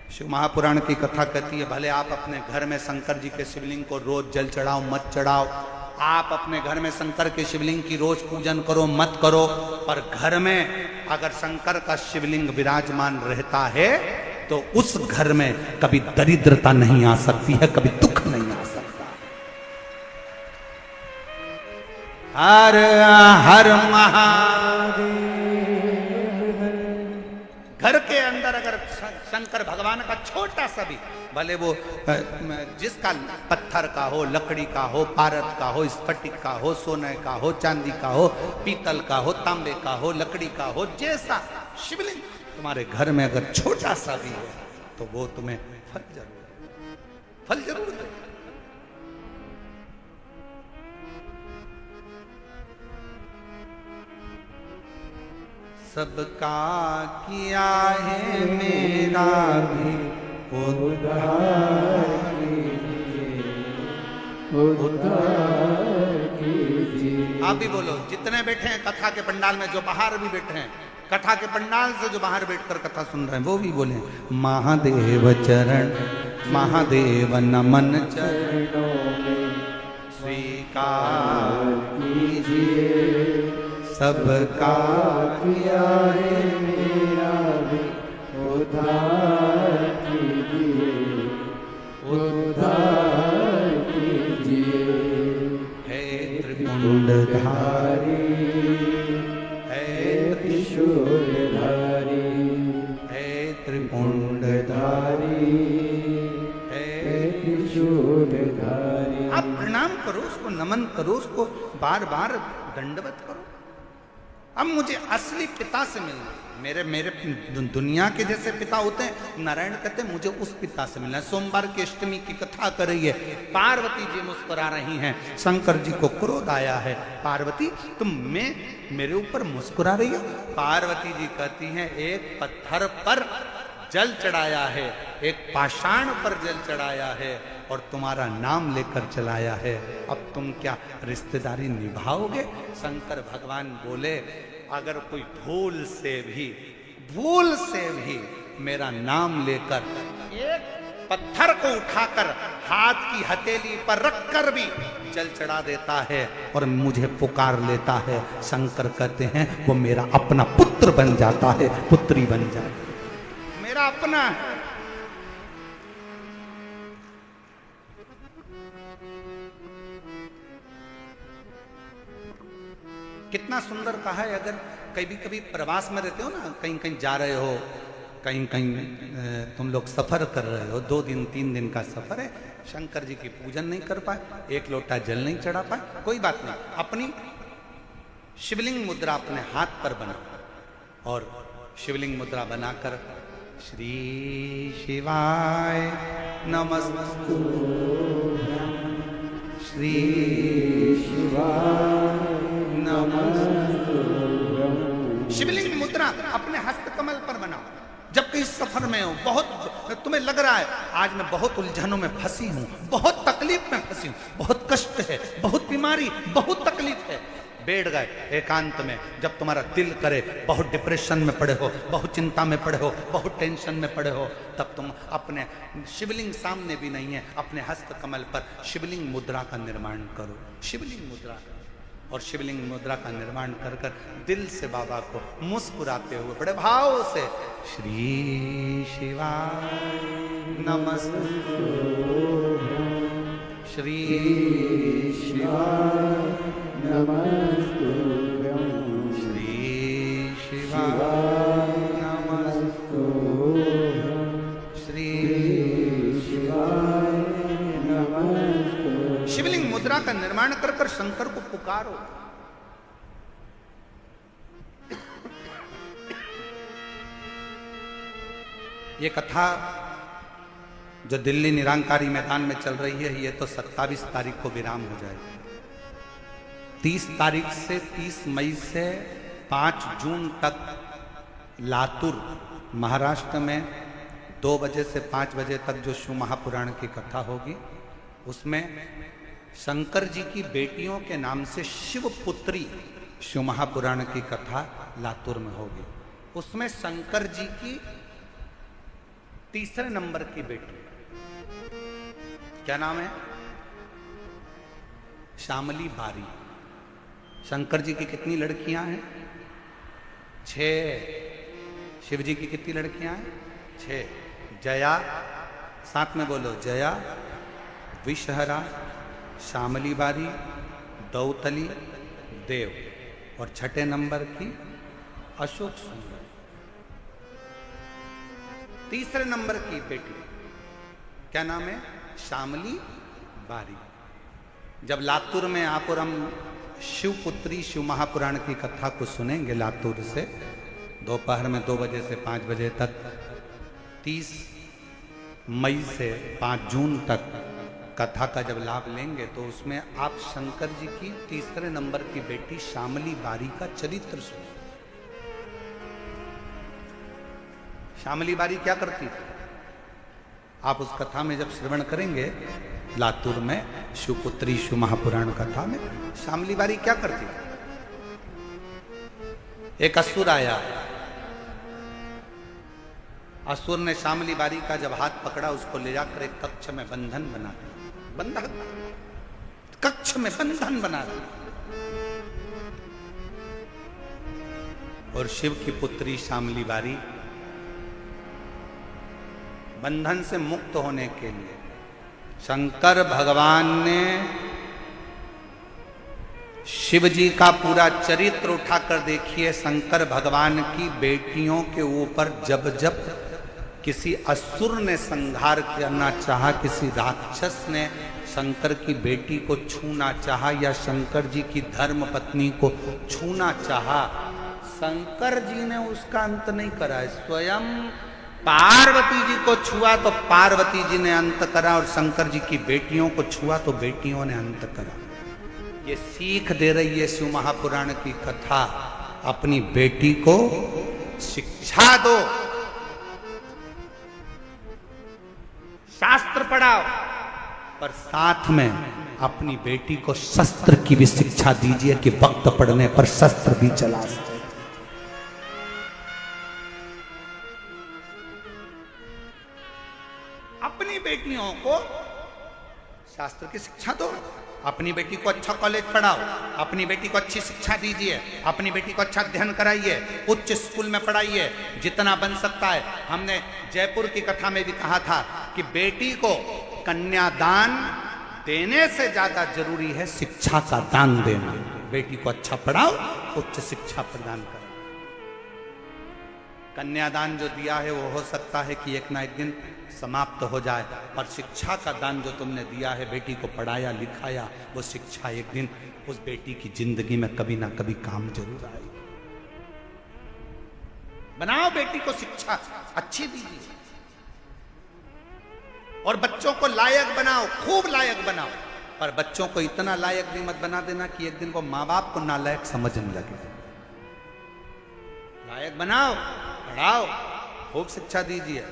शिव महापुराण की कथा कहती है, भले आप अपने घर में शंकर जी के शिवलिंग को रोज जल चढ़ाओ मत चढ़ाओ, आप अपने घर में शंकर के शिवलिंग की रोज पूजन करो मत करो, पर घर में अगर शंकर का शिवलिंग विराजमान रहता है तो उस घर में कभी दरिद्रता नहीं आ सकती है, कभी दुख नहीं आ सकता। हर हर महादेव। घर के अंदर अगर शंकर भगवान का छोटा सा भी, भले वो जिसका पत्थर का हो, लकड़ी का हो, पारद का हो, स्फटिक का हो, सोने का हो, चांदी का हो, पीतल का हो, तांबे का हो, लकड़ी का हो, जैसा शिवलिंग तुम्हारे घर में अगर छोटा सा भी है तो वो तुम्हें फल जरूर दे। सबका किया है मेरा भी उद्धार कीजिए। आप भी बोलो, जितने बैठे हैं कथा के पंडाल में, जो बाहर भी बैठे हैं कथा के पंडाल से, जो बाहर बैठकर कथा सुन रहे हैं, वो भी बोले महादेव चरण, महादेव नमन चरणों में स्वीकार कीजिए। सबका किया है मेरा भी उद्धार कीजिए, उद्धार कीजिए। हे त्रिपुंडधारी, हे त्रिशूलधारी, हे त्रिपुंडधारी, हे त्रिशूलधारी। आप प्रणाम करो उसको, नमन करो उसको, बार बार दंडवत करो। अब मुझे असली पिता से मिलना, मेरे दुनिया के जैसे पिता होते हैं, नारायण कहते हैं मुझे उस पिता से मिलना है। सोमवार की अष्टमी की कथा कर रही है, पार्वती जी मुस्कुरा रही हैं, शंकर जी को क्रोध आया है, पार्वती तुम मेरे ऊपर मुस्कुरा रही हो? पार्वती जी कहती हैं एक पत्थर पर जल चढ़ाया है, एक पाषाण पर जल चढ़ाया है और तुम्हारा नाम लेकर चलाया है, अब तुम क्या रिश्तेदारी निभाओगे? शंकर भगवान बोले अगर कोई भूल से भी मेरा नाम लेकर एक पत्थर को उठाकर हाथ की हथेली पर रखकर भी जल चढ़ा देता है और मुझे पुकार लेता है, शंकर कहते हैं वो मेरा अपना पुत्र बन जाता है, पुत्री बन जाता है, मेरा अपना है। कितना सुंदर कहा है। अगर कभी प्रवास में रहते हो ना, कहीं कहीं जा रहे हो, कहीं कहीं तुम लोग सफर कर रहे हो, 2 दिन 3 दिन का सफर है, शंकर जी की पूजन नहीं कर पाए, एक लोटा जल नहीं चढ़ा पाए, कोई बात नहीं, अपनी शिवलिंग मुद्रा अपने हाथ पर बनाओ और शिवलिंग मुद्रा बनाकर श्री शिवाय नमस्तु, श्री शिवाय नमस्तु। शिवलिंग मुद्रा अपने हस्त कमल पर बनाओ। जब कहीं सफर में हो, बहुत तुम्हें लग रहा है आज मैं बहुत उलझनों में फंसी हूं, बहुत तकलीफ में फंसी हूं, बहुत कष्ट है, बहुत बीमारी, बहुत तकलीफ है, बैठ गए एकांत में, जब तुम्हारा दिल करे, बहुत डिप्रेशन में पड़े हो, बहुत चिंता में पड़े हो, बहुत टेंशन में पड़े हो, तब तुम अपने शिवलिंग सामने भी नहीं है, अपने हस्त कमल पर शिवलिंग मुद्रा का निर्माण करो, शिवलिंग मुद्रा, और शिवलिंग मुद्रा का निर्माण कर कर दिल से बाबा को मुस्कुराते हुए बड़े भाव से श्री शिवाय नमस्तु, श्री शिवाय नमस्तु, श्री शिवाय नमस्तु, श्री शिवाय नमस्तु। शिवलिंग मुद्रा का निर्माण कर कर शंकर को पुकारो। ये कथा जो दिल्ली निरंकारी मैदान में चल रही है, ये तो 27 तारीख को विराम हो जाएगी। 30 तारीख से 30 मई से 5 जून तक लातूर महाराष्ट्र में 2 बजे से 5 बजे तक जो शिव महापुराण की कथा होगी, उसमें शंकर जी की बेटियों के नाम से शिवपुत्री शिव महापुराण की कथा लातूर में होगी। उसमें शंकर जी की तीसरे नंबर की बेटी, क्या नाम है? श्यामली बारी। शंकर जी की कितनी लड़कियां हैं? 6। शिव जी की कितनी लड़कियां हैं? 6। जया, साथ में बोलो, जया, विषहरा, श्यामली बारी, दौतली, देव, और 6ठे नंबर की अशोक सुंदर। तीसरे नंबर की बेटी क्या नाम है? श्यामली बारी। जब लातूर में आप और हम शिवपुत्री शिव महापुराण की कथा को सुनेंगे लातूर से, दोपहर में 2 बजे से 5 बजे तक, 30 मई से 5 जून तक कथा का जब लाभ लेंगे, तो उसमें आप शंकर जी की तीसरे नंबर की बेटी श्यामली बारी का चरित्र सुनिए। श्यामली बारी क्या करती थी, आप उस कथा में जब श्रवण करेंगे लातूर में शिवपुत्री शिव महापुराण कथा में, श्यामली बारी क्या करती थी? एक असुर आया, असुर ने श्यामली बारी का जब हाथ पकड़ा, उसको ले जाकर एक कक्ष में बंधन बना दिया। बंधन, कक्ष में बंधन बना दिया। और शिव की पुत्री श्यामली बारी बंधन से मुक्त होने के लिए शंकर भगवान ने शिव जी का पूरा चरित्र उठाकर देखिए। शंकर भगवान की बेटियों के ऊपर जब जब किसी असुर ने संहार करना चाहा, किसी राक्षस ने शंकर की बेटी को छूना चाहा, या शंकर जी की धर्म पत्नी को छूना चाहा, शंकर जी ने उसका अंत नहीं करा। स्वयं पार्वती जी को छुआ तो पार्वती जी ने अंत करा, और शंकर जी की बेटियों को छुआ तो बेटियों ने अंत करा। ये सीख दे रही है शिव महापुराण की कथा। अपनी बेटी को शिक्षा दो, शास्त्र पढ़ाओ, पर साथ में अपनी बेटी को शस्त्र की भी शिक्षा दीजिए कि वक्त पड़ने पर शस्त्र भी चला सके। अपनी बेटियों को शास्त्र की शिक्षा दो, अपनी बेटी को अच्छा कॉलेज पढ़ाओ, अपनी बेटी को अच्छी शिक्षा दीजिए, अपनी बेटी को अच्छा अध्ययन कराइए, उच्च स्कूल में पढ़ाइए, जितना बन सकता है। हमने जयपुर की कथा में भी कहा था कि बेटी को कन्यादान देने से ज्यादा जरूरी है शिक्षा का दान देना। बेटी को अच्छा पढ़ाओ, उच्च शिक्षा प्रदान करो। कन्यादान जो दिया है वो हो सकता है कि एक ना एक दिन समाप्त हो जाए, पर शिक्षा का दान जो तुमने दिया है, बेटी को पढ़ाया लिखाया, वो शिक्षा एक दिन उस बेटी की जिंदगी में कभी ना कभी काम जरूर आएगी। बनाओ बेटी को शिक्षा अच्छी दीजिए, और बच्चों को लायक बनाओ, खूब लायक बनाओ, पर बच्चों को इतना लायक भी मत बना देना कि एक दिन वो माँ बाप को नालायक समझने लगे। लायक बनाओ, पढ़ाओ, खूब शिक्षा दीजिए।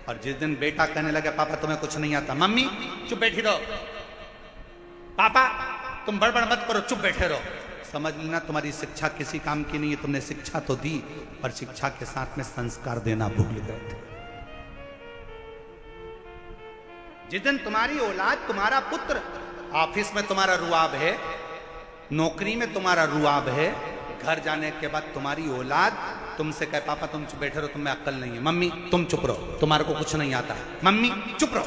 और जिस दिन बेटा कहने लगे पापा तुम्हें कुछ नहीं आता, मम्मी चुप बैठी रहो, पापा तुम बड़बड़ मत करो, चुप बैठे रहो, समझ लेना तुम्हारी शिक्षा किसी काम की नहीं है। तुमने शिक्षा तो दी, पर शिक्षा के साथ में संस्कार देना भूल गए थे। जिस दिन तुम्हारी औलाद, तुम्हारा पुत्र ऑफिस में तुम्हारा रुआब है, नौकरी में तुम्हारा रुआब है, घर जाने के बाद तुम्हारी औलाद तुमसे कहे पापा तुम चुप बैठे रहो, तुम्हें अक्ल नहीं है, मम्मी तुम चुप रहो, तुम्हारे को कुछ नहीं आता है, मम्मी चुप रहो,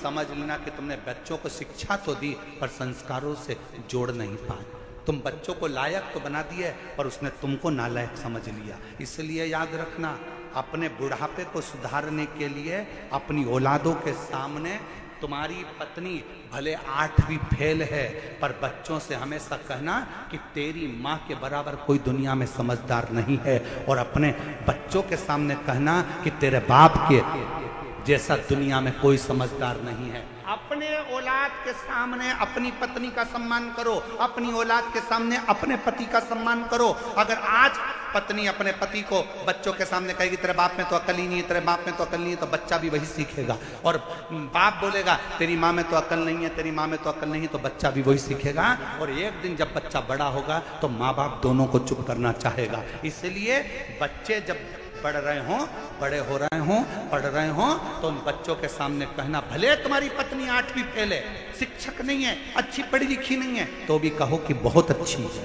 समझ लेना कि तुमने बच्चों को शिक्षा तो दी, पर संस्कारों से जोड़ नहीं पाए। तुम बच्चों को लायक तो बना दिए, पर उसने तुमको नालायक समझ लिया। इसलिए याद रखना, अपने बुढ़ापे को सुधारने के लिए अपनी औलादों के सामने तुम्हारी पत्नी भले 8वीं फेल है, पर बच्चों से हमेशा कहना कि तेरी माँ के बराबर कोई दुनिया में समझदार नहीं है, और अपने बच्चों के सामने कहना कि तेरे बाप के जैसा दुनिया में कोई समझदार नहीं है। अपने औलाद के सामने अपनी पत्नी का सम्मान करो, अपनी औलाद के सामने अपने पति का सम्मान करो। अगर आज पत्नी अपने पति को बच्चों के सामने कहेगी तेरे बाप में तो अकल ही नहीं है, तेरे बाप में तो अकल नहीं है, तो बच्चा भी वही सीखेगा। और बाप बोलेगा तेरी माँ में तो अकल नहीं है, तेरी माँ में तो अकल नहीं है, तो बच्चा भी वही सीखेगा। और एक दिन जब बच्चा बड़ा होगा तो माँ बाप दोनों को चुप करना चाहेगा। इसलिए बच्चे जब पढ़ रहे हों, बड़े हो रहे हों, पढ़ रहे हों, तो उन बच्चों के सामने कहना, भले तुम्हारी पत्नी 8वीं फेल है, शिक्षक नहीं है, अच्छी पढ़ी लिखी नहीं है, तो भी कहो कि बहुत अच्छी है।